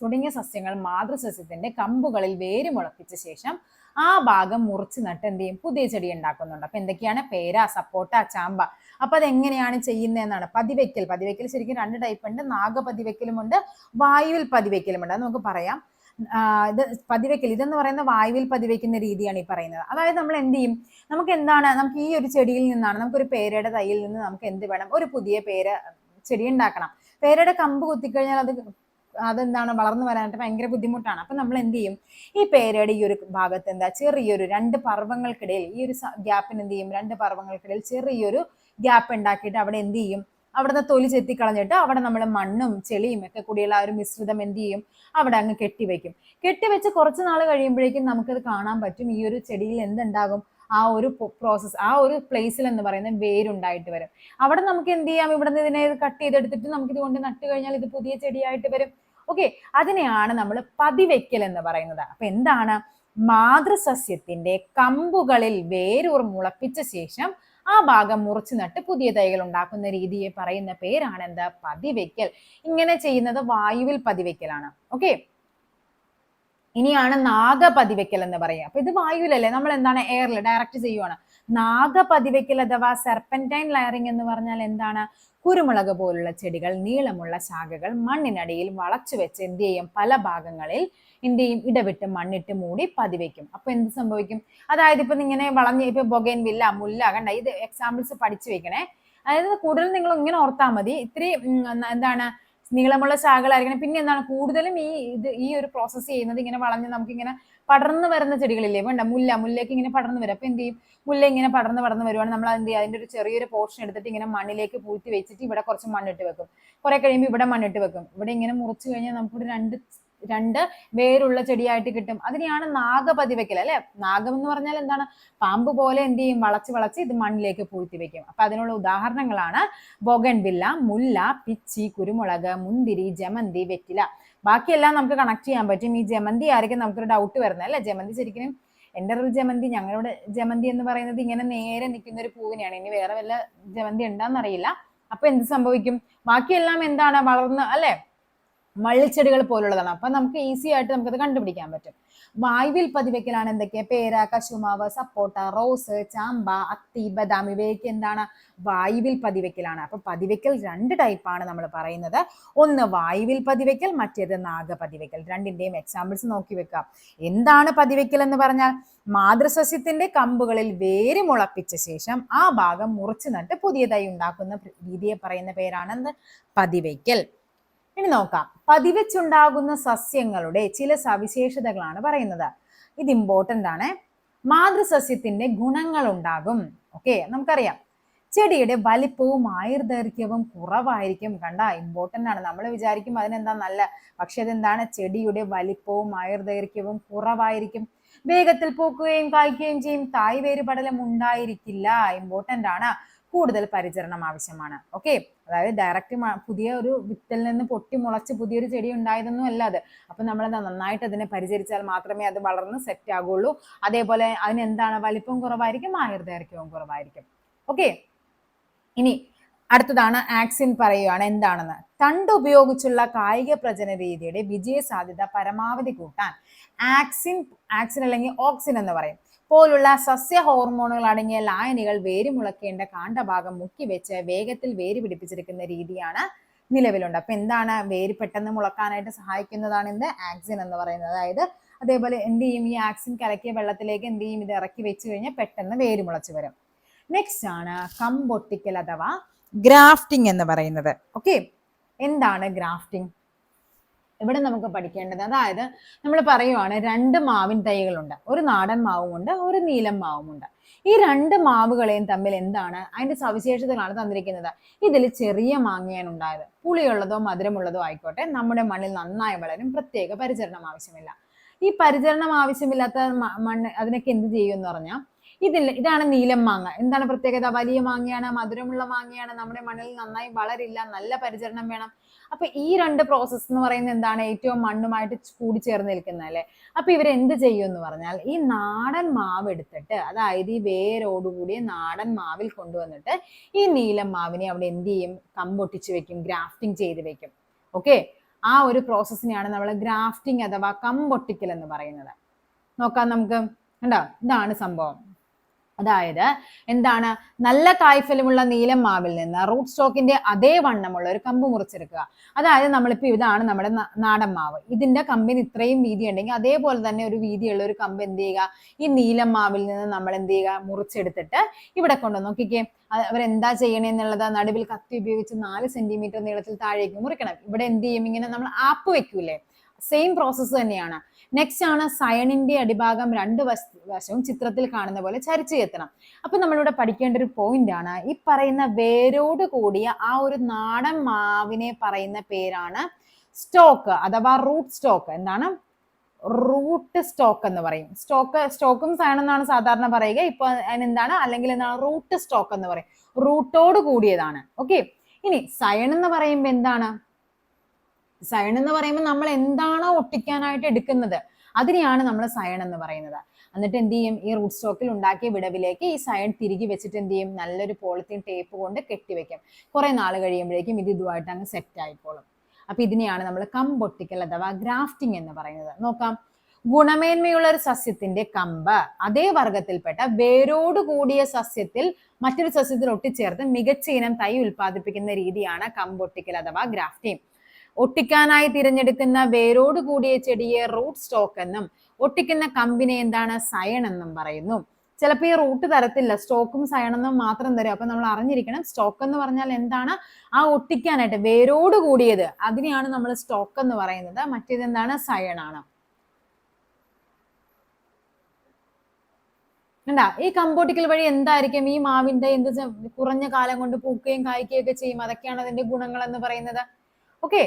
തുടങ്ങിയ സസ്യങ്ങൾ മാതൃസസ്യത്തിന്റെ കമ്പുകളിൽ വേര് മുളപ്പിച്ച ശേഷം ആ ഭാഗം മുറിച്ച് നട്ട് എന്ത് ചെയ്യും, പുതിയ ചെടി ഉണ്ടാക്കുന്നുണ്ട്. അപ്പൊ എന്തൊക്കെയാണ് പേര, സപ്പോട്ട, ചാമ്പ. അപ്പൊ അതെങ്ങനെയാണ് ചെയ്യുന്നതെന്നാണ് പതിവയ്ക്കൽ. പതിവയ്ക്കൽ ശരിക്കും രണ്ട് ടൈപ്പ് ഉണ്ട്. നാഗപതിവയ്ക്കലുമുണ്ട്, വായുവിൽ പതിവയ്ക്കലുമുണ്ട്. അത് നമുക്ക് പറയാം. ഇത് പതിവയ്ക്കൽ, ഇതെന്ന് പറയുന്ന വായുവിൽ പതിവയ്ക്കുന്ന രീതിയാണ് ഈ പറയുന്നത്. അതായത് നമ്മൾ എന്ത് ചെയ്യും, നമുക്ക് ഈ ഒരു ചെടിയിൽ നിന്നാണ്, നമുക്കൊരു പേരയുടെ തൈയിൽ നിന്ന് നമുക്ക് എന്ത് വേണം, ഒരു പുതിയ പേര ചെടി ഉണ്ടാക്കണം. പേരയുടെ കമ്പ് കുത്തിക്കഴിഞ്ഞാൽ അതെന്താണ്, വളർന്നു വരാനായിട്ട് ഭയങ്കര ബുദ്ധിമുട്ടാണ്. അപ്പൊ നമ്മൾ എന്ത് ചെയ്യും, ഈ പേരയുടെ ഈ ഒരു ഭാഗത്ത് ചെറിയൊരു 2 പർവ്വങ്ങൾക്കിടയിൽ, ഈ ഒരു ഗ്യാപ്പിന് എന്ത് ചെയ്യും, 2 പർവ്വങ്ങൾക്കിടയിൽ ചെറിയൊരു ഗ്യാപ്പ് ഉണ്ടാക്കിയിട്ട് അവിടെ എന്ത് ചെയ്യും, അവിടുന്ന് തൊലി ചെത്തിക്കളഞ്ഞിട്ട് അവിടെ നമ്മൾ മണ്ണും ചെളിയും ഒക്കെ കൂടിയുള്ള ആ ഒരു മിശ്രിതം എന്ത് ചെയ്യും, അവിടെ അങ്ങ് കെട്ടിവെക്കും. കെട്ടിവെച്ച് കുറച്ച് നാൾ കഴിയുമ്പോഴേക്കും നമുക്കത് കാണാൻ പറ്റും, ഈ ഒരു ചെടിയിൽ എന്തുണ്ടാകും, ആ ഒരു പ്രോസസ്സ്, ആ ഒരു പ്ലേസിൽ എന്ന് പറയുന്നത് വേരുണ്ടായിട്ട് വരും. അവിടെ നമുക്ക് എന്ത് ചെയ്യാം, ഇവിടെ നിന്ന് ഇതിനെ കട്ട് ചെയ്തെടുത്തിട്ട് നമുക്ക് ഇത് കൊണ്ട് നട്ട് കഴിഞ്ഞാൽ ഇത് പുതിയ ചെടിയായിട്ട് വരും. ഓക്കെ, അതിനെയാണ് നമ്മൾ പതിവയ്ക്കൽ എന്ന് പറയുന്നത്. അപ്പൊ എന്താണ്, മാതൃസസ്യത്തിന്റെ കമ്പുകളിൽ വേരൂർ മുളപ്പിച്ച ശേഷം ആ ഭാഗം മുറിച്ചു നട്ട് പുതിയ തൈകൾ ഉണ്ടാക്കുന്ന രീതിയെ പറയുന്ന പേരാണ് എന്താ, പതിവയ്ക്കൽ. ഇങ്ങനെ ചെയ്യുന്നത് വായുവിൽ പതിവയ്ക്കലാണ്. ഓക്കെ, ഇനിയാണ് നാഗപതിവയ്ക്കൽ എന്ന് പറയുക. അപ്പൊ ഇത് വായുവിലല്ലേ, നമ്മൾ എന്താണ് എയറിൽ ഡയറക്റ്റ് ചെയ്യുവാണ്. നാഗപതിവയ്ക്കൽ അഥവാ സെർപെന്റൈൻ ലെയറിംഗ് എന്ന് പറഞ്ഞാൽ എന്താണ്, കുരുമുളക് പോലുള്ള ചെടികൾ നീളമുള്ള ശാഖകൾ മണ്ണിനടിയിൽ വളച്ചു വെച്ച് എന്ത് ചെയ്യും, പല ഭാഗങ്ങളിൽ എന്ത് ചെയ്യും, ഇടവിട്ട് മണ്ണിട്ട് മൂടി പതിവയ്ക്കും. അപ്പൊ എന്ത് സംഭവിക്കും, അതായത് ഇപ്പൊ ഇങ്ങനെ ഇപ്പൊ ബൊഗൈൻ വില്ല, മുല്ല, കണ്ട, ഇത് എക്സാമ്പിൾസ് പഠിച്ചു വെക്കണേ. അതായത് കൂടുതൽ നിങ്ങൾ ഇങ്ങനെ ഓർത്താൽ മതി. ഇത്തിരി എന്താണ് നീളമുള്ള ശാഖകളായിരിക്കണം. പിന്നെ എന്താണ്, കൂടുതലും ഈ ഒരു പ്രോസസ്സ് ചെയ്യുന്നത് ഇങ്ങനെ വളഞ്ഞ് നമുക്കിങ്ങനെ പടർന്നു വരുന്ന ചെടികളില്ലേ, വേണ്ട മുല്ലയ്ക്ക് ഇങ്ങനെ പടർന്നു വരും. അപ്പൊ എന്ത് ചെയ്യും, മുല്ല ഇങ്ങനെ പടർന്ന് വരുവാണ്, നമ്മൾ എന്ത് ചെയ്യും, അതിന്റെ ഒരു ചെറിയൊരു പോർഷൻ എടുത്തിട്ട് ഇങ്ങനെ മണ്ണിലേക്ക് പൂഴ്ത്തി വെച്ചിട്ട് ഇവിടെ കുറച്ച് മണ്ണിട്ട് വെക്കും. കുറെ കഴിയുമ്പോൾ ഇവിടെ മണ്ണിട്ട് വെക്കും. ഇവിടെ ഇങ്ങനെ മുറിച്ചു കഴിഞ്ഞാൽ നമുക്കിവിടെ രണ്ട് വേരുള്ള ചെടിയായിട്ട് കിട്ടും. അതിനെയാണ് നാഗപതിവയ്ക്കൽ അല്ലെ. നാഗം എന്ന് പറഞ്ഞാൽ എന്താണ്, പാമ്പ് പോലെ എന്ത് ചെയ്യും, വളച്ച് ഇത് മണ്ണിലേക്ക് പൂഴ്ത്തി വെക്കും. അപ്പൊ അതിനുള്ള ഉദാഹരണങ്ങളാണ് ബൊഗൺവില്ല, മുല്ല, പിച്ചി, കുരുമുളക്, മുന്തിരി, ജമന്തി, വെറ്റില. ബാക്കിയെല്ലാം നമുക്ക് കണക്ട് ചെയ്യാൻ പറ്റും. ഈ ജമന്തി ആയിരിക്കും നമുക്കൊരു ഡൗട്ട് വരുന്നത് അല്ലെ. ജമന്തി ശരിക്കും എൻ്റെ ഒരു ജമന്തി, ഞങ്ങളുടെ ജമന്തി എന്ന് പറയുന്നത് ഇങ്ങനെ നേരെ നിൽക്കുന്ന ഒരു പൂവിനെയാണ്. ഇനി വേറെ വല്ല ജമന്തി ഉണ്ടാന്നറിയില്ല. അപ്പൊ എന്ത് സംഭവിക്കും, ബാക്കിയെല്ലാം എന്താണ്, വളർന്ന് അല്ലെ, വള്ളിച്ചെടികൾ പോലുള്ളതാണ്. അപ്പൊ നമുക്ക് ഈസി ആയിട്ട് നമുക്കത് കണ്ടുപിടിക്കാൻ പറ്റും. വായുവിൽ പതിവയ്ക്കലാണ് എന്തൊക്കെ, പേര, കശുമാവ്, സപ്പോട്ട, റോസ്, ചാമ്പ, അത്തി, ബദാം, ഇവയൊക്കെ എന്താണ്, വായുവിൽ പതിവയ്ക്കലാണ്. അപ്പൊ പതിവയ്ക്കൽ 2 ടൈപ്പാണ് നമ്മൾ പറയുന്നത്. ഒന്ന് വായുവിൽ പതിവയ്ക്കൽ, മറ്റേത് നാഗപതിവയ്ക്കൽ. രണ്ടിന്റെയും എക്സാമ്പിൾസ് നോക്കി വെക്കാം. എന്താണ് പതിവയ്ക്കൽ എന്ന് പറഞ്ഞാൽ, മാതൃസസ്യത്തിന്റെ കമ്പുകളിൽ വേര് മുളപ്പിച്ച ശേഷം ആ ഭാഗം മുറിച്ചു നട്ട് പുതിയതായി ഉണ്ടാക്കുന്ന രീതിയെ പറയുന്ന പേരാണ് പതിവയ്ക്കൽ. ഇനി നോക്കാം, പതിവെച്ചുണ്ടാകുന്ന സസ്യങ്ങളുടെ ചില സവിശേഷതകളാണ് പറയുന്നത്. ഇത് ഇമ്പോർട്ടന്റ് ആണ്. മാതൃസസ്യത്തിന്റെ ഗുണങ്ങൾ ഉണ്ടാകും. ഓക്കെ, നമുക്കറിയാം ചെടിയുടെ വലിപ്പവും ആയുർദൈർഘ്യവും കുറവായിരിക്കും. കണ്ട, ഇമ്പോർട്ടന്റ് ആണ്. നമ്മൾ വിചാരിക്കും അതിനെന്താ നല്ല, പക്ഷെ അതെന്താണ്, ചെടിയുടെ വലിപ്പവും ആയുർദൈർഘ്യവും കുറവായിരിക്കും. വേഗത്തിൽ പൂക്കുകയും കായ്ക്കുകയും ചെയ്യും. തായ് വേര് പടലം ഉണ്ടായിരിക്കില്ല. ഇമ്പോർട്ടന്റ് ആണ്. കൂടുതൽ പരിചരണം ആവശ്യമാണ്. ഓക്കെ, അതായത് ഡയറക്റ്റ് പുതിയ ഒരു വിത്തിൽ നിന്ന് പൊട്ടി മുളച്ച് പുതിയൊരു ചെടി ഉണ്ടായതൊന്നും അല്ല അത്. അപ്പൊ നമ്മൾ നന്നായിട്ട് അതിനെ പരിചരിച്ചാൽ മാത്രമേ അത് വളർന്ന് സെറ്റ് ആകുള്ളൂ. അതേപോലെ അതിനെന്താണ്, വലിപ്പം കുറവായിരിക്കും, ആയുർദൈർഘ്യവും കുറവായിരിക്കും. ഓക്കെ, ഇനി അടുത്തതാണ് ആക്സിൻ പറയുകയാണ് എന്താണെന്ന്. തണ്ട് ഉപയോഗിച്ചുള്ള കായിക പ്രജന രീതിയുടെ വിജയ സാധ്യത പരമാവധി കൂട്ടാൻ ആക്സിൻ അല്ലെങ്കിൽ ഓക്സിൻ എന്ന് പറയും പോലുള്ള സസ്യ ഹോർമോണുകൾ അടങ്ങിയ ലായനികൾ വേര് മുളയ്ക്കേണ്ട കാണ്ഡഭാഗം മുക്കിവെച്ച് വേഗത്തിൽ വേര് പിടിപ്പിച്ചെടുക്കുന്ന രീതിയാണ് നിലവിലുണ്ട്. അപ്പൊ എന്താണ്, വേര് പെട്ടെന്ന് മുളക്കാനായിട്ട് സഹായിക്കുന്നതാണ് എന്ത്, ആക്സിൻ എന്ന് പറയുന്നത്. അതായത് അതേപോലെ എന്ത് ചെയ്യും, ഈ ആക്സിൻ കലക്കിയ വെള്ളത്തിലേക്ക് എന്ത് ചെയ്യും, ഇത് ഇറക്കി വെച്ച് കഴിഞ്ഞാൽ പെട്ടെന്ന് വേര് മുളച്ച് വരും. നെക്സ്റ്റ് ആണ് കമ്പൊട്ടിക്കൽ അഥവാ ഗ്രാഫ്റ്റിംഗ് എന്ന് പറയുന്നത്. ഓക്കെ, എന്താണ് ഗ്രാഫ്റ്റിംഗ്? ഇവിടെ നമുക്ക് പഠിക്കേണ്ടത്, അതായത് നമ്മൾ പറയുവാണ് 2 മാവിൻ തൈകളുണ്ട്. ഒരു നാടൻ മാവുമുണ്ട്, ഒരു നീലം മാവുമുണ്ട്. ഈ രണ്ട് മാവുകളെയും തമ്മിൽ എന്താണ് അതിന്റെ സവിശേഷതകളാണ് തന്നിരിക്കുന്നത്. ഇതിൽ ചെറിയ മാങ്ങയാണ് ഉണ്ടായത്. പുളിയുള്ളതോ മധുരമുള്ളതോ ആയിക്കോട്ടെ, നമ്മുടെ മണ്ണിൽ നന്നായി വളരും, പ്രത്യേക പരിചരണം ആവശ്യമില്ല. ഈ പരിചരണം ആവശ്യമില്ലാത്ത മണ്ണ് അതിനൊക്കെ എന്ത് ചെയ്യും എന്ന് പറഞ്ഞാൽ, ഇതാണ് നീലം മാങ്ങ. എന്താണ് പ്രത്യേകത? വലിയ മാങ്ങയാണ്, മധുരമുള്ള മാങ്ങയാണ്, നമ്മുടെ മണ്ണിൽ നന്നായി വളരില്ല, നല്ല പരിചരണം വേണം. അപ്പൊ ഈ രണ്ട് പ്രോസസ്സ് എന്ന് പറയുന്നത് എന്താണ്? ഏറ്റവും മണ്ണുമായിട്ട് കൂടിച്ചേർന്ന് നിൽക്കുന്നത് അല്ലെ. അപ്പൊ ഇവരെന്ത് ചെയ്യും എന്ന് പറഞ്ഞാൽ, ഈ നാടൻ മാവ് എടുത്തിട്ട്, അതായത് ഈ വേരോടുകൂടിയ നാടൻ മാവിൽ കൊണ്ടുവന്നിട്ട് ഈ നീലം മാവിനെ അവിടെ എന്ത് ചെയ്യും? കമ്പൊട്ടിച്ച് വെക്കും, ഗ്രാഫ്റ്റിംഗ് ചെയ്ത് വെക്കും. ഓക്കെ, ആ ഒരു പ്രോസസ്സിനെയാണ് നമ്മൾ ഗ്രാഫ്റ്റിംഗ് അഥവാ കമ്പൊട്ടിക്കൽ എന്ന് പറയുന്നത്. നോക്കാം നമുക്ക്. കണ്ടോ, ഇതാണ് സംഭവം. അതായത് എന്താണ്? നല്ല കായ്ഫലമുള്ള നീലം മാവിൽ നിന്ന് റൂട്ട് സ്റ്റോക്കിന്റെ അതേ വണ്ണമുള്ള ഒരു കമ്പ് മുറിച്ചെടുക്കുക. അതായത് നമ്മളിപ്പോ ഇതാണ് നമ്മുടെ നാടൻ മാവ്. ഇതിന്റെ കമ്പിന് ഇത്രയും വീതി ഉണ്ടെങ്കിൽ അതേപോലെ തന്നെ ഒരു വീതിയുള്ള ഒരു കമ്പ് എന്ത് ചെയ്യുക? ഈ നീലം മാവിൽ നിന്ന് നമ്മൾ എന്ത് ചെയ്യുക? മുറിച്ചെടുത്തിട്ട് ഇവിടെ കൊണ്ടുവന്ന് നോക്കിക്കേ. അവരെന്താ ചെയ്യണേന്നുള്ളത്, നടുവിൽ കത്തി ഉപയോഗിച്ച് 4 സെന്റിമീറ്റർ നീളത്തിൽ താഴേക്ക് മുറിക്കണം. ഇവിടെ എന്ത് ചെയ്യും? ഇങ്ങനെ നമ്മൾ ആപ്പ് വെക്കൂലേ, സെയിം പ്രോസസ്സ് തന്നെയാണ്. നെക്സ്റ്റ് ആണ് സയണിന്റെ അടിഭാഗം 2 വശവും ചിത്രത്തിൽ കാണുന്ന പോലെ ചരിച്ചു എത്തണം. അപ്പൊ നമ്മളിവിടെ പഠിക്കേണ്ട ഒരു പോയിന്റ് ആണ്, ഈ പറയുന്ന വേരോട് കൂടിയ ആ ഒരു നാടൻ മാവിനെ പറയുന്ന പേരാണ് സ്റ്റോക്ക് അഥവാ റൂട്ട് സ്റ്റോക്ക്. എന്താണ്? റൂട്ട് സ്റ്റോക്ക് എന്ന് പറയും. സ്റ്റോക്കും സയൺ എന്നാണ് സാധാരണ പറയുക. ഇപ്പൊ അതിനെന്താണ്? അല്ലെങ്കിൽ എന്താണ്? റൂട്ട് സ്റ്റോക്ക് എന്ന് പറയും. റൂട്ടോട് കൂടിയതാണ്. ഓക്കെ, ഇനി സയൺ എന്ന് പറയുമ്പോ എന്താണ്? സയൺ എന്ന് പറയുമ്പോൾ നമ്മൾ എന്താണോ ഒട്ടിക്കാനായിട്ട് എടുക്കുന്നത് അതിനെയാണ് നമ്മൾ സയൺ എന്ന് പറയുന്നത്. എന്നിട്ട് എന്ത് ചെയ്യും? ഈ റൂട്ട് സ്റ്റോക്കിൽ ഉണ്ടാക്കിയ വിടവിലേക്ക് ഈ സയൺ തിരികെ വെച്ചിട്ട് എന്ത് ചെയ്യും? നല്ലൊരു പോളിത്തീൻ ടേപ്പ് കൊണ്ട് കെട്ടിവെക്കും. കുറെ നാൾ കഴിയുമ്പോഴേക്കും ഇതുമായിട്ട് അങ്ങ് സെറ്റ് ആയിക്കോളും. അപ്പൊ ഇതിനെയാണ് നമ്മൾ കമ്പൊട്ടിക്കൽ അഥവാ ഗ്രാഫ്റ്റിംഗ് എന്ന് പറയുന്നത്. നോക്കാം. ഗുണമേന്മയുള്ള ഒരു സസ്യത്തിന്റെ കമ്പ് അതേ വർഗത്തിൽപ്പെട്ട വേരോട് കൂടിയ സസ്യത്തിൽ മറ്റൊരു സസ്യത്തിൽ ഒട്ടിച്ചേർത്ത് മികച്ച ഇനം തൈ ഉൽപ്പാദിപ്പിക്കുന്ന രീതിയാണ് കമ്പൊട്ടിക്കൽ അഥവാ ഗ്രാഫ്റ്റിംഗ്. ഒട്ടിക്കാനായി തിരഞ്ഞെടുക്കുന്ന വേരോട് കൂടിയ ചെടിയെ റൂട്ട് സ്റ്റോക്ക് എന്നും ഒട്ടിക്കുന്ന കമ്പിനെ എന്താണ്? സയൺ എന്നും പറയുന്നു. ചിലപ്പോൾ ഈ റൂട്ട് തരത്തില്ല, സ്റ്റോക്കും സയണെന്നും മാത്രം തരും. അപ്പൊ നമ്മൾ അറിഞ്ഞിരിക്കണം, സ്റ്റോക്ക് എന്ന് പറഞ്ഞാൽ എന്താണ്? ആ ഒട്ടിക്കാനായിട്ട് വേരോട് കൂടിയത്, അതിനെയാണ് നമ്മൾ സ്റ്റോക്ക് എന്ന് പറയുന്നത്. മറ്റേത് എന്താണ്? സയൺ ആണ്. എന്താ ഈ കമ്പോട്ടിക്കൽ വഴി എന്തായിരിക്കും? ഈ മാവിന്റെ എന്ത് കുറഞ്ഞ കാലം കൊണ്ട് പൂക്കുകയും കായ്ക്കുകയും ഒക്കെ ചെയ്യും. അതൊക്കെയാണ് അതിന്റെ ഗുണങ്ങൾ എന്ന് പറയുന്നത്. ഓക്കെ,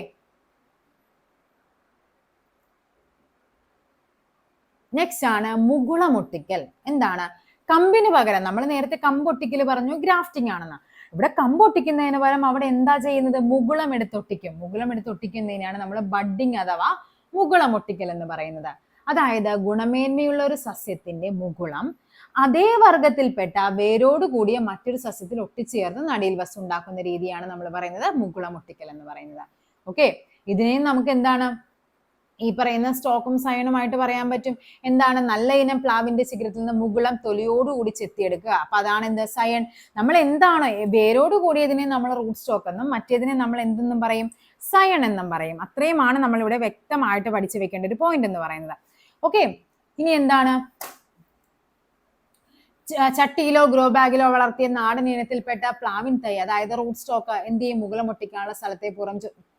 നെക്സ്റ്റ് ആണ് മുകുളമൊട്ടിക്കൽ. എന്താണ്? കമ്പിന് പകരം നമ്മൾ നേരത്തെ കമ്പൊട്ടിക്കൽ പറഞ്ഞു, ഗ്രാഫ്റ്റിംഗ് ആണെന്ന്. ഇവിടെ കമ്പൊട്ടിക്കുന്നതിന് പകരം അവിടെ എന്താ ചെയ്യുന്നത്? മുകുളം എടുത്തൊട്ടിക്കും. മുകുളം എടുത്തൊട്ടിക്കുന്നതിനാണ് നമ്മൾ ബഡ്ഡിങ് അഥവാ മുകുളമൊട്ടിക്കൽ എന്ന് പറയുന്നത്. അതായത് ഗുണമേന്മയുള്ള ഒരു സസ്യത്തിന്റെ മുകുളം അതേ വർഗത്തിൽപ്പെട്ട വേരോട് കൂടിയ മറ്റൊരു സസ്യത്തിൽ ഒട്ടിച്ചേർന്ന് നടിയിൽ വസ്തു ഉണ്ടാക്കുന്ന രീതിയാണ് നമ്മൾ പറയുന്നത് മുകുളമൊട്ടിക്കൽ എന്ന് പറയുന്നത്. ഓക്കെ, ഇതിനെയും നമുക്ക് എന്താണ് ഈ പറയുന്ന സ്റ്റോക്കും സയണുമായിട്ട് പറയാൻ പറ്റും. എന്താണ്? നല്ല ഇനം പ്ലാവിന്റെ ശിഖരത്തിൽ നിന്ന് മുകുളം തൊലിയോടുകൂടി ചെത്തിയെടുക്കുക. അപ്പൊ അതാണ് എന്ത്? സയൺ. നമ്മൾ എന്താണ് വേരോട് കൂടിയതിനെ നമ്മൾ റൂട്ട് സ്റ്റോക്ക് എന്നും മറ്റേതിനെ നമ്മൾ എന്തെന്നും പറയും? സയൺ എന്നും പറയും. അത്രയുമാണ് നമ്മളിവിടെ വ്യക്തമായിട്ട് പഠിച്ചു വെക്കേണ്ട ഒരു പോയിന്റ് എന്ന് പറയുന്നത്. ഓക്കെ, ഇനി എന്താണ്? ചട്ടിയിലോ ഗ്രോ ബാഗിലോ വളർത്തിയ നാടൻ ഇനത്തിൽപ്പെട്ട പ്ലാവിൻ തൈ അതായത് റൂട്ട് സ്റ്റോക്ക് എന്ത് ചെയ്യും? മുകുളം ഒട്ടിക്കാനുള്ള സ്ഥലത്തെ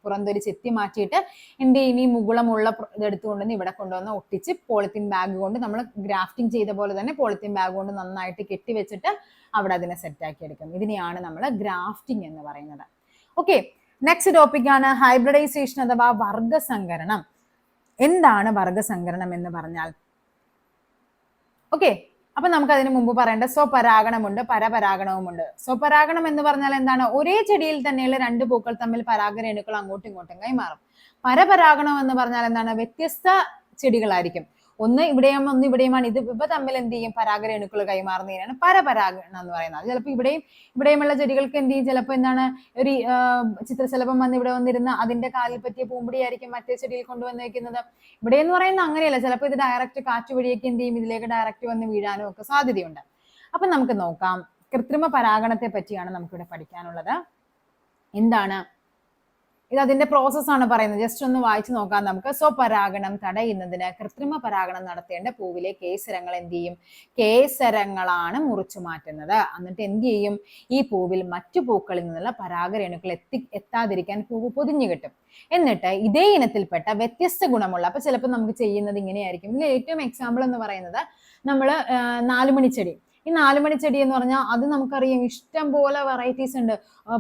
പുറന്തൊരു ചെത്തി മാറ്റിയിട്ട് എന്ത് ചെയ്യും? ഈ മുകുളമുള്ള ഇതെടുത്തുകൊണ്ടുവന്ന് ഇവിടെ കൊണ്ടുവന്ന് ഒട്ടിച്ച് പോളിത്തീൻ ബാഗ് കൊണ്ട് നമ്മൾ ഗ്രാഫ്റ്റിംഗ് ചെയ്ത പോലെ തന്നെ പോളിത്തീൻ ബാഗ് കൊണ്ട് നന്നായിട്ട് കെട്ടിവെച്ചിട്ട് അവിടെ അതിനെ സെറ്റാക്കി എടുക്കും. ഇതിനെയാണ് നമ്മൾ ഗ്രാഫ്റ്റിംഗ് എന്ന് പറയുന്നത്. ഓക്കെ, നെക്സ്റ്റ് ടോപ്പിക് ആണ് ഹൈബ്രിഡൈസേഷൻ അഥവാ വർഗസങ്കരണം. എന്താണ് വർഗസങ്കരണം എന്ന് പറഞ്ഞാൽ? ഓക്കെ, അപ്പൊ നമുക്ക് അതിന് മുമ്പ് പറയേണ്ട സ്വപരാഗണമുണ്ട്, പരപരാഗണവുമുണ്ട്. സ്വപരാഗണം എന്ന് പറഞ്ഞാൽ എന്താണ്? ഒരേ ചെടിയിൽ തന്നെയുള്ള 2 പൂക്കൾ തമ്മിൽ പരാഗരേണുക്കൾ അങ്ങോട്ടും ഇങ്ങോട്ടും കൈമാറും. പരപരാഗണം എന്ന് പറഞ്ഞാൽ എന്താണ്? വ്യത്യസ്ത ചെടികളായിരിക്കും, ഒന്ന് ഇവിടെയും ഒന്ന് ഇവിടെയുമാണ്. ഇവ തമ്മിൽ എന്ത് ചെയ്യും? പരാഗരേണുക്കൾ കൈമാറുന്നതിനാണ് പരപരാഗണം എന്ന് പറയുന്നത്. ചിലപ്പോൾ ഇവിടെയുമുള്ള ചെടികൾക്ക് എന്ത് ചെയ്യും? ചിലപ്പോൾ എന്താണ്? ഒരു ചിത്രശലഭം വന്ന് ഇവിടെ വന്നിരുന്ന അതിന്റെ കാലിൽ പറ്റിയ പൂമ്പൊടിയായിരിക്കും മറ്റേ ചെടിയിൽ കൊണ്ടുവന്ന് വെക്കുന്നത്. ഇവിടെ എന്ന് പറയുന്നത് അങ്ങനെയല്ല. ചിലപ്പോൾ ഇത് ഡയറക്റ്റ് കാറ്റ് വഴിയൊക്കെ എന്ത് ചെയ്യും? ഇതിലേക്ക് ഡയറക്റ്റ് വന്ന് വീഴാനും ഒക്കെ സാധ്യതയുണ്ട്. അപ്പൊ നമുക്ക് നോക്കാം. കൃത്രിമ പരാഗണത്തെ പറ്റിയാണ് നമുക്കിവിടെ പഠിക്കാനുള്ളത്. എന്താണ് ഇത്? അതിന്റെ പ്രോസസ്സാണ് പറയുന്നത്. ജസ്റ്റ് ഒന്ന് വായിച്ചു നോക്കാം നമുക്ക്. സ്വപരാഗണം തടയുന്നതിന് കൃത്രിമ പരാഗണം നടത്തേണ്ട പൂവിലെ കേസരങ്ങൾ എന്ത് ചെയ്യും? കേസരങ്ങളാണ് മുറിച്ചു മാറ്റുന്നത്. എന്നിട്ട് എന്ത് ചെയ്യും? ഈ പൂവിൽ മറ്റു പൂക്കളിൽ നിന്നുള്ള പരാഗരേണുക്കൾ എത്താതിരിക്കാൻ പൂവ് പൊതിഞ്ഞു കിട്ടും. എന്നിട്ട് ഇതേ ഇനത്തിൽപ്പെട്ട വ്യത്യസ്ത ഗുണമുള്ള, അപ്പൊ ചിലപ്പോൾ നമുക്ക് ചെയ്യുന്നത് ഇങ്ങനെയായിരിക്കും. ഇതിൽ ഏറ്റവും എക്സാമ്പിൾ എന്ന് പറയുന്നത് നമ്മൾ 4 മണിച്ചെടി ഈ 4 മണി ചെടി എന്ന് പറഞ്ഞാൽ അത് നമുക്കറിയാം ഇഷ്ടം പോലെ വെറൈറ്റീസ് ഉണ്ട്.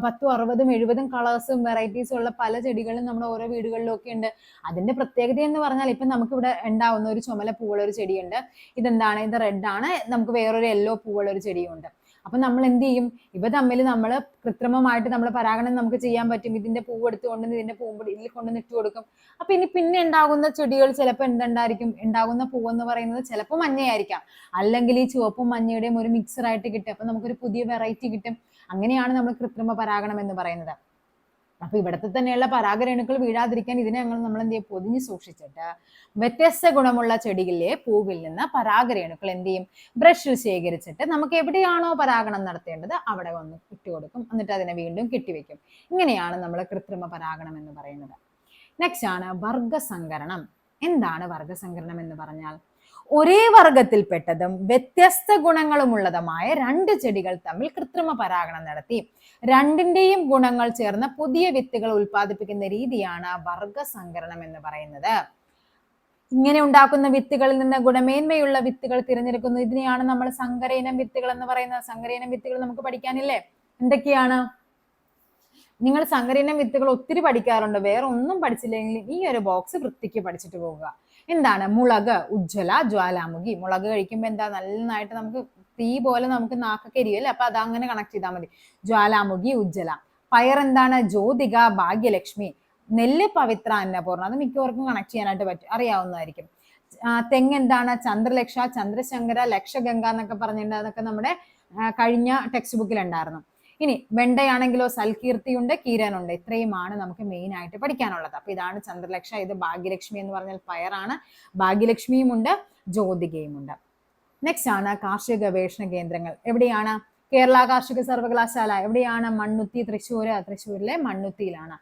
10, 60, 70 കളേഴ്സും വെറൈറ്റീസും ഉള്ള പല ചെടികളും നമ്മുടെ ഓരോ വീടുകളിലും ഒക്കെ ഉണ്ട്. അതിന്റെ പ്രത്യേകത എന്ന് പറഞ്ഞാൽ ഇപ്പൊ നമുക്ക് ഇവിടെ ഉണ്ടാവുന്ന ഒരു ചുമല പൂവുള്ള ഒരു ചെടിയുണ്ട്. ഇതെന്താണ്? ഇത് റെഡ് ആണ്. നമുക്ക് വേറൊരു യെല്ലോ പൂവുള്ള ഒരു ചെടിയുണ്ട്. അപ്പൊ നമ്മൾ എന്ത് ചെയ്യും? ഇവ തമ്മിൽ നമ്മൾ കൃത്രിമമായിട്ട് നമ്മൾ പരാഗണം നമുക്ക് ചെയ്യാൻ പറ്റും. ഇതിന്റെ പൂവ് എടുത്ത് കൊണ്ടുവന്ന് ഇതിന്റെ പൂമ്പൊടിയിൽ കൊണ്ടുവന്ന് ഇട്ട് കൊടുക്കും. അപ്പൊ ഇനി പിന്നെ ഉണ്ടാകുന്ന ചെടികൾ ചിലപ്പോൾ എന്തുണ്ടായിരിക്കും? ഉണ്ടാകുന്ന പൂവെന്ന് പറയുന്നത് ചിലപ്പോൾ മഞ്ഞയായിരിക്കാം, അല്ലെങ്കിൽ ഈ ചുവപ്പും മഞ്ഞയുടെയും ഒരു മിക്സർ ആയിട്ട് കിട്ടും. അപ്പൊ നമുക്കൊരു പുതിയ വെറൈറ്റി കിട്ടും. അങ്ങനെയാണ് നമ്മൾ കൃത്രിമ പരാഗണം എന്ന് പറയുന്നത്. അപ്പൊ ഇവിടത്തെ തന്നെയുള്ള പരാഗരേണുക്കൾ വീഴാതിരിക്കാൻ ഇതിനെ നമ്മൾ എന്ത് ചെയ്യും? പൊതിഞ്ഞ് സൂക്ഷിച്ചിട്ട് വ്യത്യസ്ത ഗുണമുള്ള ചെടികളിലെ പൂവിൽ നിന്ന് പരാഗരേണുക്കൾ എന്ത് ചെയ്യും? ബ്രഷിൽ ശേഖരിച്ചിട്ട് നമുക്ക് എവിടെയാണോ പരാഗണം നടത്തേണ്ടത് അവിടെ വന്ന് ഇട്ടുകൊടുക്കും. എന്നിട്ട് അതിനെ വീണ്ടും കെട്ടിവെക്കും. ഇങ്ങനെയാണ് നമ്മൾ കൃത്രിമ പരാഗണം എന്ന് പറയുന്നത്. നെക്സ്റ്റ് ആണ് വർഗസങ്കരണം. എന്താണ് വർഗസങ്കരണം എന്ന് പറഞ്ഞാൽ? ഒരേ വർഗത്തിൽപ്പെട്ടതും വ്യത്യസ്ത ഗുണങ്ങളുമുള്ളതുമായ 2 ചെടികൾ തമ്മിൽ കൃത്രിമ പരാഗണം നടത്തി രണ്ടിന്റെയും ഗുണങ്ങൾ ചേർന്ന പുതിയ വിത്തുകൾ ഉൽപ്പാദിപ്പിക്കുന്ന രീതിയാണ് വർഗസങ്കരണം എന്ന് പറയുന്നത്. ഇങ്ങനെ ഉണ്ടാക്കുന്ന വിത്തുകളിൽ നിന്ന് ഗുണമേന്മയുള്ള വിത്തുകൾ തിരഞ്ഞെടുക്കുന്നു. ഇതിനെയാണ് നമ്മൾ സങ്കരയിനം വിത്തുകൾ എന്ന് പറയുന്നത്. സങ്കരയിനം വിത്തുകൾ നമുക്ക് പഠിക്കാനില്ലേ? എന്തൊക്കെയാണ്? നിങ്ങൾ സങ്കരയിനം വിത്തുകൾ ഒത്തിരി പഠിക്കാറുണ്ട്. വേറെ ഒന്നും പഠിച്ചില്ലെങ്കിൽ ഈ ഒരു ബോക്സ് വൃത്തിക്ക് പഠിച്ചിട്ട് പോകുക. എന്താണ്? മുളക്, ഉജ്ജ്വല, ജ്വാലാമുഖി. മുളക് കഴിക്കുമ്പോൾ എന്താ? നന്നായിട്ട് നമുക്ക് തീ പോലെ നമുക്ക് നാക്കൊക്കെ എരിയും അല്ലേ? അപ്പൊ അതങ്ങനെ കണക്ട് ചെയ്താൽ മതി. ജ്വാലാമുഖി, ഉജ്ജ്വല. പയർ എന്താണ്? ജ്യോതിക, ഭാഗ്യലക്ഷ്മി. നെല്ല് പവിത്ര, അന്നപൂർണ്ണ. അത് മിക്കവർക്കും കണക്ട് ചെയ്യാനായിട്ട് പറ്റും, അറിയാവുന്നതായിരിക്കും. തെങ്ങ് എന്താണ്? ചന്ദ്രലക്ഷ, ചന്ദ്രശങ്കര, ലക്ഷഗംഗ എന്നൊക്കെ പറഞ്ഞിട്ടുണ്ട്. അതൊക്കെ നമ്മുടെ കഴിഞ്ഞ ടെക്സ്റ്റ് ബുക്കിൽ ഉണ്ടായിരുന്നു. ഇനി വെണ്ടയാണെങ്കിലോ സൽകീർത്തിയുണ്ട്, കീരനുണ്ട്. ഇത്രയുമാണ് നമുക്ക് മെയിൻ ആയിട്ട് പഠിക്കാനുള്ളത്. അപ്പൊ ഇതാണ് ചന്ദ്രലക്ഷ, ഇത് ഭാഗ്യലക്ഷ്മി എന്ന് പറഞ്ഞാൽ പയറാണ്. ഭാഗ്യലക്ഷ്മിയും ഉണ്ട്, ജ്യോതികയും ഉണ്ട്. നെക്സ്റ്റ് ആണ് കാർഷിക ഗവേഷണ കേന്ദ്രങ്ങൾ. എവിടെയാണ്? കേരള കാർഷിക സർവകലാശാല എവിടെയാണ്? മണ്ണുത്തി, തൃശ്ശൂരിലെ മണ്ണുത്തിയിലാണ്.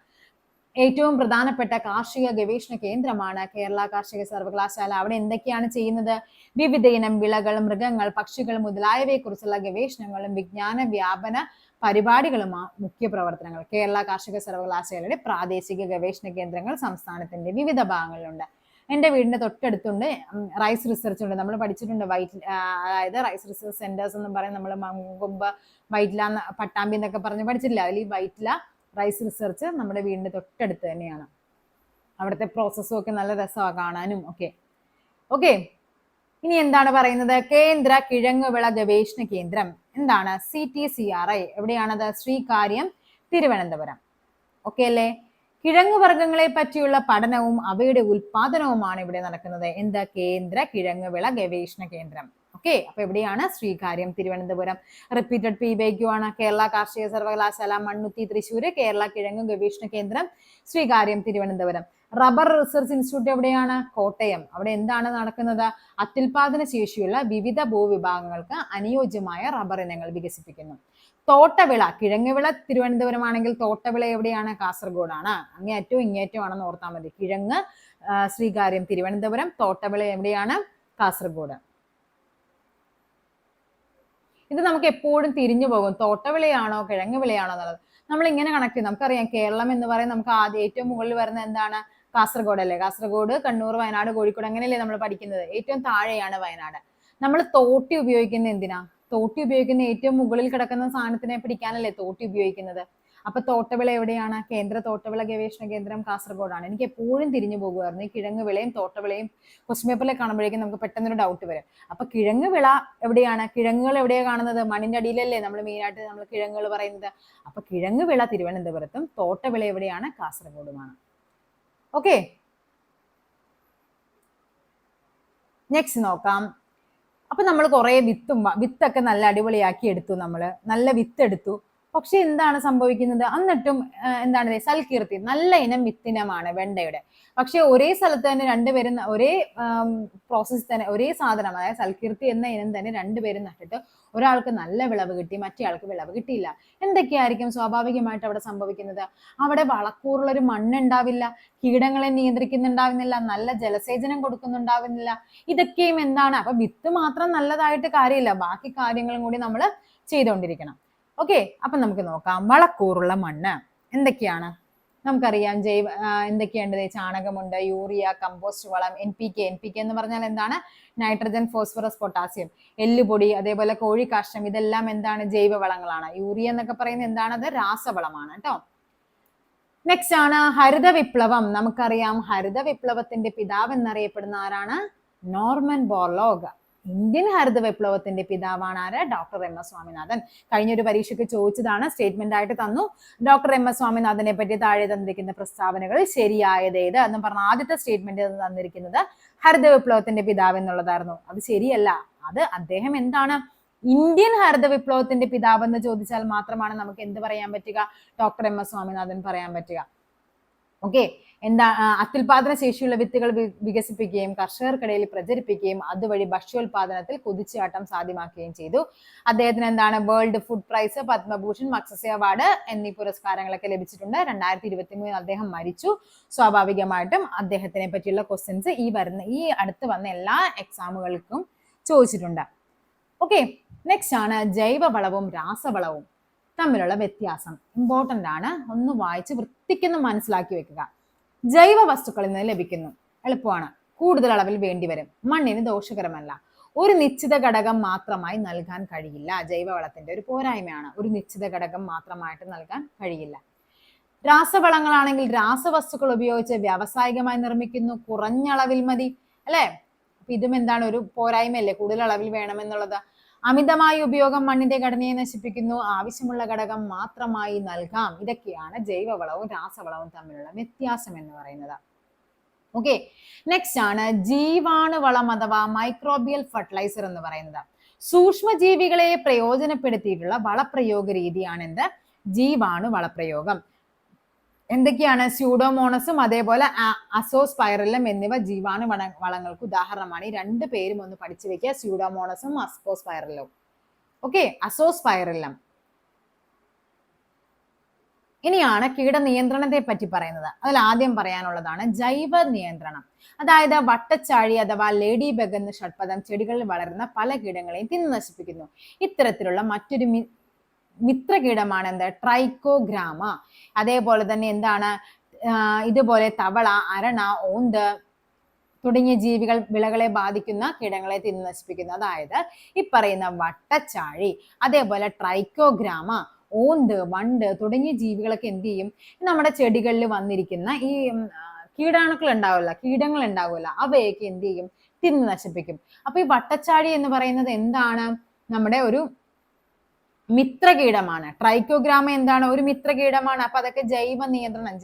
ഏറ്റവും പ്രധാനപ്പെട്ട കാർഷിക ഗവേഷണ കേന്ദ്രമാണ് കേരള കാർഷിക സർവകലാശാല. അവിടെ എന്തൊക്കെയാണ് ചെയ്യുന്നത്? വിവിധ ഇനം വിളകൾ, മൃഗങ്ങൾ, പക്ഷികൾ മുതലായവയെ കുറിച്ചുള്ള ഗവേഷണങ്ങളും വിജ്ഞാന വ്യാപന പരിപാടികളുമാണ് മുഖ്യ പ്രവർത്തനങ്ങൾ. കേരള കാർഷിക സർവകലാശാലയുടെ പ്രാദേശിക ഗവേഷണ കേന്ദ്രങ്ങൾ സംസ്ഥാനത്തിന്റെ വിവിധ ഭാഗങ്ങളിലുണ്ട്. എൻ്റെ വീടിന്റെ തൊട്ടടുത്തുണ്ട് റൈസ് റിസർച്ച് ഉണ്ട്. നമ്മൾ പഠിച്ചിട്ടുണ്ട് അതായത് റൈസ് റിസർച്ച് സെന്റേഴ്സ് എന്ന് പറയും. നമ്മൾ മങ്കൊമ്പ്, വൈറ്റ്ല, പട്ടാമ്പി എന്നൊക്കെ പറഞ്ഞ് പഠിച്ചിട്ടില്ല. അതിൽ ഈ വൈറ്റ്ല റൈസ് റിസർച്ച് നമ്മുടെ വീടിന്റെ തൊട്ടടുത്ത് തന്നെയാണ്. അവിടുത്തെ പ്രോസസ്സും ഒക്കെ നല്ല രസമാണ് കാണാനും ഒക്കെ. ഓക്കെ, ഇനി എന്താണ് പറയുന്നത്? കേന്ദ്ര കിഴങ്ങുവിള ഗവേഷണ കേന്ദ്രം എന്താണ്? CTCRI. എവിടെയാണത്? ശ്രീകാര്യം, തിരുവനന്തപുരം. ഓക്കെ അല്ലേ? കിഴങ്ങുവർഗ്ഗങ്ങളെ പറ്റിയുള്ള പഠനവും അവയുടെ ഉൽപാദനവുമാണ് ഇവിടെ നടക്കുന്നത്. എന്താ? കേന്ദ്ര കിഴങ്ങുവിള ഗവേഷണ കേന്ദ്രം. ഓക്കെ, അപ്പൊ എവിടെയാണ്? ശ്രീകാര്യം, തിരുവനന്തപുരം. റിപ്പീറ്റഡ് PYQ ആണ്. കേരള കാർഷിക സർവകലാശാല മണ്ണുത്തി, തൃശ്ശൂര്. കേരള കിഴങ്ങു ഗവേഷണ കേന്ദ്രം Sreekaryam, Thiruvananthapuram. Rubber research institute എവിടെയാണ്? കോട്ടയം. അവിടെ എന്താണ് നടക്കുന്നത്? അത്യുൽപാദന ശേഷിയുള്ള വിവിധ ഭൂവിഭാഗങ്ങൾക്ക് അനുയോജ്യമായ റബ്ബർ ഇനങ്ങൾ വികസിപ്പിക്കുന്നു. തോട്ടവിള, കിഴങ്ങുവിള തിരുവനന്തപുരം ആണെങ്കിൽ തോട്ടവിള എവിടെയാണ്? കാസർഗോഡാണ്. അങ്ങേയറ്റവും ഇങ്ങേറ്റവും ആണെന്ന് ഓർത്താൽ മതി. കിഴങ്ങ് ശ്രീകാര്യം, തിരുവനന്തപുരം. തോട്ടവിള എവിടെയാണ്? കാസർഗോഡ്. ഇത് നമുക്ക് എപ്പോഴും തിരിഞ്ഞു പോകും. തോട്ടവിളയാണോ കിഴങ്ങ് വിളയാണോ എന്നുള്ളത് നമ്മൾ ഇങ്ങനെ കണക്ട് ചെയ്യും. നമുക്കറിയാം കേരളം എന്ന് പറയുന്നത് നമുക്ക് ആദ്യം ഏറ്റവും മുകളിൽ വരുന്ന എന്താണ്? കാസർഗോഡ് അല്ലേ? കാസർഗോഡ്, കണ്ണൂർ, വയനാട്, കോഴിക്കോട് അങ്ങനെയല്ലേ നമ്മൾ പഠിക്കുന്നത്? ഏറ്റവും താഴെയാണ് വയനാട്. നമ്മൾ തോട്ടി ഉപയോഗിക്കുന്നത് എന്തിനാ? തോട്ടി ഉപയോഗിക്കുന്ന ഏറ്റവും മുകളിൽ കിടക്കുന്ന സാധനത്തിനെ പിടിക്കാനല്ലേ തോട്ടി ഉപയോഗിക്കുന്നത്. അപ്പൊ തോട്ടവിള എവിടെയാണ്? കേന്ദ്ര തോട്ടവിള ഗവേഷണ കേന്ദ്രം കാസർഗോഡാണ്. എനിക്ക് എപ്പോഴും തിരിഞ്ഞു പോകുമായിരുന്നു ഈ കിഴങ്ങ് വിളയും തോട്ടവിളയും. ക്വസ്റ്റ്യൻ പേപ്പറിൽ കാണുമ്പോഴേക്കും നമുക്ക് പെട്ടെന്നൊരു ഡൗട്ട് വരും. അപ്പൊ കിഴങ്ങ് വിള എവിടെയാണ്? കിഴങ്ങുകൾ എവിടെയാണ് കാണുന്നത്? മണ്ണിന്റെ അടിയിലല്ലേ നമ്മൾ മെയിനായിട്ട് നമ്മൾ കിഴങ്ങുകൾ പറയുന്നത്. അപ്പൊ കിഴങ്ങ് വിള തിരുവനന്തപുരത്തും തോട്ടവിള എവിടെയാണ്? കാസർഗോഡുമാണ്. ഓക്കെ, നെക്സ്റ്റ് നോക്കാം. അപ്പൊ നമ്മൾ കുറെ വിത്തൊക്കെ നല്ല അടിപൊളിയാക്കി എടുത്തു. നല്ല വിത്ത് എടുത്തു. പക്ഷെ എന്താണ് സംഭവിക്കുന്നത്? എന്നിട്ടും എന്താണ്? സൽകീർത്തി നല്ല ഇനം വിത്തിനമാണ് വെണ്ടയുടെ. പക്ഷെ ഒരേ സ്ഥലത്ത് തന്നെ രണ്ടുപേരും ഒരേ പ്രോസസ് തന്നെ ഒരേ സാധനം, അതായത് സൽകീർത്തി എന്ന ഇനം തന്നെ രണ്ടുപേരും നട്ടിട്ട് ഒരാൾക്ക് നല്ല വിളവ് കിട്ടി, മറ്റേ ആൾക്ക് വിളവ് കിട്ടിയില്ല. എന്തൊക്കെയായിരിക്കും സ്വാഭാവികമായിട്ട് അവിടെ സംഭവിക്കുന്നത്? അവിടെ വളക്കൂറുള്ളൊരു മണ്ണുണ്ടാവില്ല, കീടങ്ങളെ നിയന്ത്രിക്കുന്നുണ്ടാവുന്നില്ല, നല്ല ജലസേചനം കൊടുക്കുന്നുണ്ടാവുന്നില്ല. ഇതൊക്കെയും എന്താണ്? അപ്പൊ വിത്ത് മാത്രം നല്ലതായിട്ട് കാര്യമില്ല, ബാക്കി കാര്യങ്ങളും കൂടി നമ്മൾ ചെയ്തുകൊണ്ടിരിക്കണം. ഓക്കെ, അപ്പൊ നമുക്ക് നോക്കാം. വളക്കൂറുള്ള മണ്ണ് എന്തൊക്കെയാണ്? നമുക്കറിയാം എന്തൊക്കെയുണ്ട്, ചാണകമുണ്ട്, യൂറിയ, കമ്പോസ്റ്റ് വളം, NPK എന്ന് പറഞ്ഞാൽ എന്താണ്, നൈട്രജൻ, ഫോസ്ഫറസ്, പൊട്ടാസ്യം, എല്ലുപൊടി, അതേപോലെ കോഴി കാഷ്ടം, ഇതെല്ലാം എന്താണ്, ജൈവവളങ്ങളാണ്. യൂറിയ എന്നൊക്കെ പറയുന്നത് എന്താണത്, രാസവളമാണ് കേട്ടോ. നെക്സ്റ്റ് ആണ് ഹരിത വിപ്ലവം. നമുക്കറിയാം ഹരിത വിപ്ലവത്തിന്റെ പിതാവ് എന്നറിയപ്പെടുന്ന ആരാണ്, നോർമൻ ബോർലോഗ്. ഇന്ത്യൻ ഹരിത വിപ്ലവത്തിന്റെ പിതാവാണ് ആര്, ഡോക്ടർ എം എസ് സ്വാമിനാഥൻ. കഴിഞ്ഞൊരു പരീക്ഷയ്ക്ക് ചോദിച്ചതാണ്, സ്റ്റേറ്റ്മെന്റ് ആയിട്ട് തന്നു. ഡോക്ടർ എം എസ് സ്വാമിനാഥനെ പറ്റി താഴെ തന്നിരിക്കുന്ന പ്രസ്താവനകൾ ശരിയായതേത് എന്ന് പറഞ്ഞ ആദ്യത്തെ സ്റ്റേറ്റ്മെന്റ് തന്നിരിക്കുന്നത് ഹരിത വിപ്ലവത്തിന്റെ പിതാവ് എന്നുള്ളതായിരുന്നു. അത് ശരിയല്ല. അത് അദ്ദേഹം എന്താണ്, ഇന്ത്യൻ ഹരിത വിപ്ലവത്തിന്റെ പിതാവ് എന്ന് ചോദിച്ചാൽ മാത്രമാണ് നമുക്ക് എന്ത് പറയാൻ പറ്റുക, ഡോക്ടർ എം എസ് സ്വാമിനാഥൻ പറയാൻ പറ്റുക. ഓക്കെ, എന്താ, അത്യുൽപാദന ശേഷിയുള്ള വിത്തുകൾ വികസിപ്പിക്കുകയും കർഷകർക്കിടയിൽ പ്രചരിപ്പിക്കുകയും അതുവഴി ഭക്ഷ്യോൽപാദനത്തിൽ കുതിച്ചുചാട്ടം സാധ്യമാക്കുകയും ചെയ്തു. അദ്ദേഹത്തിന് എന്താണ്, world food prize, Padma Bhushan, Magsaysay award എന്നീ പുരസ്കാരങ്ങളൊക്കെ ലഭിച്ചിട്ടുണ്ട്. 2023 അദ്ദേഹം മരിച്ചു. സ്വാഭാവികമായിട്ടും അദ്ദേഹത്തിനെ പറ്റിയുള്ള ക്വസ്റ്റ്യൻസ് ഈ അടുത്ത് വന്ന എല്ലാ എക്സാമുകൾക്കും ചോദിച്ചിട്ടുണ്ട്. ഓക്കെ, നെക്സ്റ്റ് ആണ് ജൈവവളവും രാസവളവും തമ്മിലുള്ള വ്യത്യാസം. ഇമ്പോർട്ടന്റ് ആണ്, ഒന്ന് വായിച്ച് വൃത്തിക്കൊന്ന് മനസ്സിലാക്കി വെക്കുക. ജൈവ വസ്തുക്കളിൽ നിന്ന് ലഭിക്കുന്നു, എളുപ്പമാണ്, കൂടുതൽ അളവിൽ വേണ്ടിവരും, മണ്ണിന് ദോഷകരമല്ല, ഒരു നിശ്ചിത ഘടകം മാത്രമായി നൽകാൻ കഴിയില്ല. ജൈവവളത്തിന്റെ ഒരു പോരായ്മയാണ്, ഒരു നിശ്ചിത ഘടകം മാത്രമായിട്ട് നൽകാൻ കഴിയില്ല. രാസവളങ്ങളാണെങ്കിൽ രാസവസ്തുക്കൾ ഉപയോഗിച്ച് വ്യാവസായികമായി നിർമ്മിക്കുന്നു, കുറഞ്ഞ അളവിൽ മതി, അല്ലെ. അപ്പൊ ഇതും എന്താണ്, ഒരു പോരായ്മയല്ലേ, കൂടുതൽ അളവിൽ വേണമെന്നുള്ളത്. അമിതമായ ഉപയോഗം മണ്ണിന്റെ ഘടനയെ നശിപ്പിക്കുന്നു, ആവശ്യമുള്ള ഘടകം മാത്രമായി നൽകാം. ഇതൊക്കെയാണ് ജൈവവളവും രാസവളവും തമ്മിലുള്ള വ്യത്യാസം എന്ന് പറയുന്നത്. ഓക്കെ, നെക്സ്റ്റ് ആണ് ജീവാണുവളം അഥവാ മൈക്രോബിയൽ ഫെർട്ടിലൈസർ എന്ന് പറയുന്നത്. സൂക്ഷ്മജീവികളെ പ്രയോജനപ്പെടുത്തിയിട്ടുള്ള വളപ്രയോഗ രീതിയാണ് എന്ത്, ജീവാണു വളപ്രയോഗം. എന്തൊക്കെയാണ്, സ്യൂഡോമോണസും അതേപോലെ അസോസ്പൈറലം എന്നിവ ജീവാണു വളങ്ങൾക്ക് ഉദാഹരണമാണ്. ഈ രണ്ട് പേരും ഒന്ന് പഠിച്ചു വെക്കുക, സ്യൂഡോമോണസും അസോസ്പൈറലും. Okay, Azospirillum. ഇനിയാണ് കീടനിയന്ത്രണത്തെ പറ്റി പറയുന്നത്. അതിൽ ആദ്യം പറയാനുള്ളതാണ് ജൈവ നിയന്ത്രണം. അതായത് വട്ടച്ചാഴി അഥവാ ലേഡി ബഗ് എന്ന ഷഡ്പദം ചെടികളിൽ വളരുന്ന പല കീടങ്ങളെയും തിന്നു നശിപ്പിക്കുന്നു. ഇത്തരത്തിലുള്ള മറ്റൊരു മിത്രകീടമാണ് എന്ത്, ട്രൈക്കോഗ്രാമ. അതേപോലെ തന്നെ എന്താണ്, ഇതുപോലെ തവള, അരണ, ഓന്ത് തുടങ്ങിയ ജീവികൾ വിളകളെ ബാധിക്കുന്ന കീടങ്ങളെ തിന്നു നശിപ്പിക്കുന്നു. അതായത് ഈ പറയുന്ന വട്ടച്ചാഴി, അതേപോലെ ട്രൈക്കോഗ്രാമ, ഓന്ത്, വണ്ട് തുടങ്ങിയ ജീവികളൊക്കെ എന്ത് ചെയ്യും, നമ്മുടെ ചെടികളിൽ വന്നിരിക്കുന്ന ഈ കീടങ്ങൾ ഉണ്ടാവില്ല, അവയൊക്കെ എന്ത് ചെയ്യും, തിന്നു നശിപ്പിക്കും. അപ്പൊ ഈ വട്ടച്ചാഴി എന്ന് പറയുന്നത് എന്താണ്, നമ്മുടെ ഒരു മിത്രകീടമാണ്. ട്രൈക്കോഗ്രാമ എന്താണ്, ഒരു മിത്രകീടമാണ്. അപ്പൊ അതൊക്കെ ജൈവ നിയന്ത്രണം,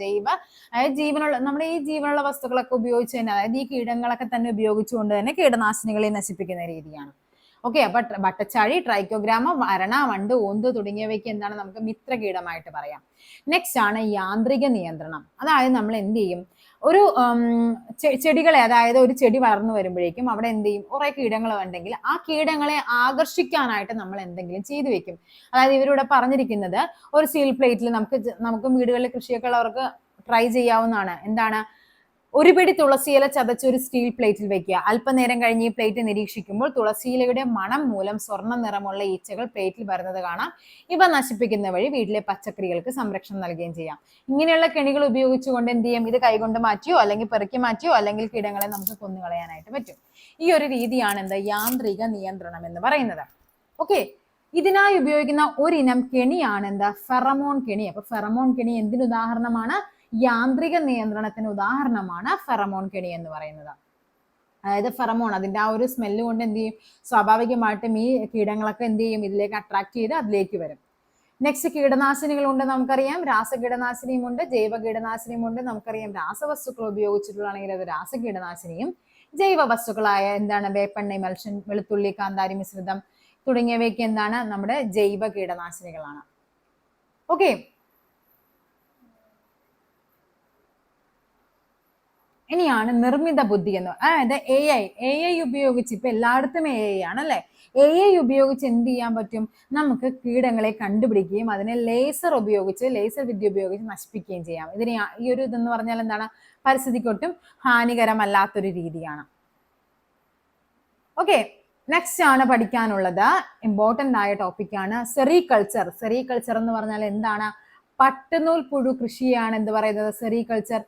അതായത് നമ്മുടെ ഈ ജീവനുള്ള വസ്തുക്കളൊക്കെ ഉപയോഗിച്ച് തന്നെ, അതായത് ഈ കീടങ്ങളൊക്കെ തന്നെ ഉപയോഗിച്ചുകൊണ്ട് തന്നെ കീടനാശിനികളെ നശിപ്പിക്കുന്ന രീതിയാണ്. ഓക്കെ, അപ്പൊ വട്ടച്ചാഴി, ട്രൈക്കോഗ്രാമ, അരണ, വണ്ട്, ഓന്ത് തുടങ്ങിയവയ്ക്ക് എന്താണ്, നമുക്ക് മിത്രകീടമായിട്ട് പറയാം. നെക്സ്റ്റ് ആണ് യാന്ത്രിക നിയന്ത്രണം. അതായത് നമ്മൾ എന്ത് ചെയ്യും, ഒരു ചെടികളെ, അതായത് ഒരു ചെടി വളർന്നു വരുമ്പോഴേക്കും അവിടെ എന്ത് ചെയ്യും, കുറെ കീടങ്ങൾ ഉണ്ടെങ്കിൽ ആ കീടങ്ങളെ ആകർഷിക്കാനായിട്ട് നമ്മൾ എന്തെങ്കിലും ചെയ്തു വെക്കും. അതായത് ഇവരിവിടെ പറഞ്ഞിരിക്കുന്നത് ഒരു സ്റ്റീൽ പ്ലേറ്റിൽ നമുക്ക് വീടുകളിൽ കൃഷിയൊക്കെ ഉള്ളവർക്ക് ട്രൈ ചെയ്യാവുന്നതാണ്. എന്താണ്, ഒരു പിടി തുളസിയില ചതച്ച് ഒരു സ്റ്റീൽ പ്ലേറ്റിൽ വെക്കുക. അല്പനേരം കഴിഞ്ഞ് ഈ പ്ലേറ്റ് നിരീക്ഷിക്കുമ്പോൾ തുളസിയിലയുടെ മണം മൂലം സ്വർണ്ണ നിറമുള്ള ഈച്ചകൾ പ്ലേറ്റിൽ വരുന്നത് കാണാം. ഇവ നശിപ്പിക്കുന്ന വഴി വീട്ടിലെ പച്ചക്കറികൾക്ക് സംരക്ഷണം നൽകുകയും ചെയ്യാം. ഇങ്ങനെയുള്ള കെണികൾ ഉപയോഗിച്ചുകൊണ്ട് എന്ത് ചെയ്യും, ഇത് കൈകൊണ്ട് മാറ്റിയോ അല്ലെങ്കിൽ പെറുക്കി മാറ്റിയോ അല്ലെങ്കിൽ കീടങ്ങളെ നമുക്ക് കൊന്നുകളയാനായിട്ട് പറ്റും. ഈ ഒരു രീതിയാണ് എന്ത്, യാന്ത്രിക നിയന്ത്രണം എന്ന് പറയുന്നത്. ഓക്കെ, ഇതിനായി ഉപയോഗിക്കുന്ന ഒരിനം കെണിയാണ് എന്താ, ഫെറമോൺ കെണി. അപ്പൊ ഫെറമോൺ കെണി എന്തിന് ഉദാഹരണമാണ്, യാന്ത്രിക നിയന്ത്രണത്തിന് ഉദാഹരണമാണ് ഫെറമോൺ കെണി എന്ന് പറയുന്നത്. അതായത് ഫെറമോൺ, അതിന്റെ ആ ഒരു സ്മെല്ല് കൊണ്ട് എന്ത് ചെയ്യും, സ്വാഭാവികമായിട്ടും ഈ കീടങ്ങളൊക്കെ എന്ത് ചെയ്യും, ഇതിലേക്ക് അട്രാക്ട് ചെയ്ത് അതിലേക്ക് വരും. നെക്സ്റ്റ് കീടനാശിനികളുണ്ട്, നമുക്കറിയാം. രാസകീടനാശിനിയുമുണ്ട്, ജൈവ കീടനാശിനിയുമുണ്ട്. നമുക്കറിയാം രാസവസ്തുക്കൾ ഉപയോഗിച്ചിട്ടുള്ളതാണെങ്കിൽ അത് രാസകീടനാശിനിയും, ജൈവ വസ്തുക്കളായ എന്താണ്, വേപ്പെണ്ണ, എമൽഷൻ, വെളുത്തുള്ളി, കാന്താരി മിശ്രിതം തുടങ്ങിയവയ്ക്ക് എന്താണ്, നമ്മുടെ ജൈവ കീടനാശിനികളാണ്. ഓക്കെ, ഇനിയാണ് നിർമ്മിത ബുദ്ധി എന്ന്, അതായത് AI ഉപയോഗിച്ച്, ഇപ്പൊ എല്ലായിടത്തും AI ആണ് അല്ലെ. AI ഉപയോഗിച്ച് എന്ത് ചെയ്യാൻ പറ്റും, നമുക്ക് കീടങ്ങളെ കണ്ടുപിടിക്കുകയും അതിനെ ലേസർ വിദ്യ ഉപയോഗിച്ച് നശിപ്പിക്കുകയും ചെയ്യാം. ഈ ഒരു ഇതെന്ന് പറഞ്ഞാൽ എന്താണ്, പരിസ്ഥിതിക്കൊട്ടും ഹാനികരമല്ലാത്തൊരു രീതിയാണ്. ഓക്കെ, നെക്സ്റ്റ് ആണ് പഠിക്കാനുള്ളത്, ഇമ്പോർട്ടന്റ് ആയ ടോപ്പിക്കാണ് സെറികൾച്ചർ. സെറികൾച്ചർ എന്ന് പറഞ്ഞാൽ എന്താണ്, പട്ടുനൂൽ പുഴു കൃഷിയാണ് എന്ത് പറയുന്നത്? സെറികൾച്ചർ.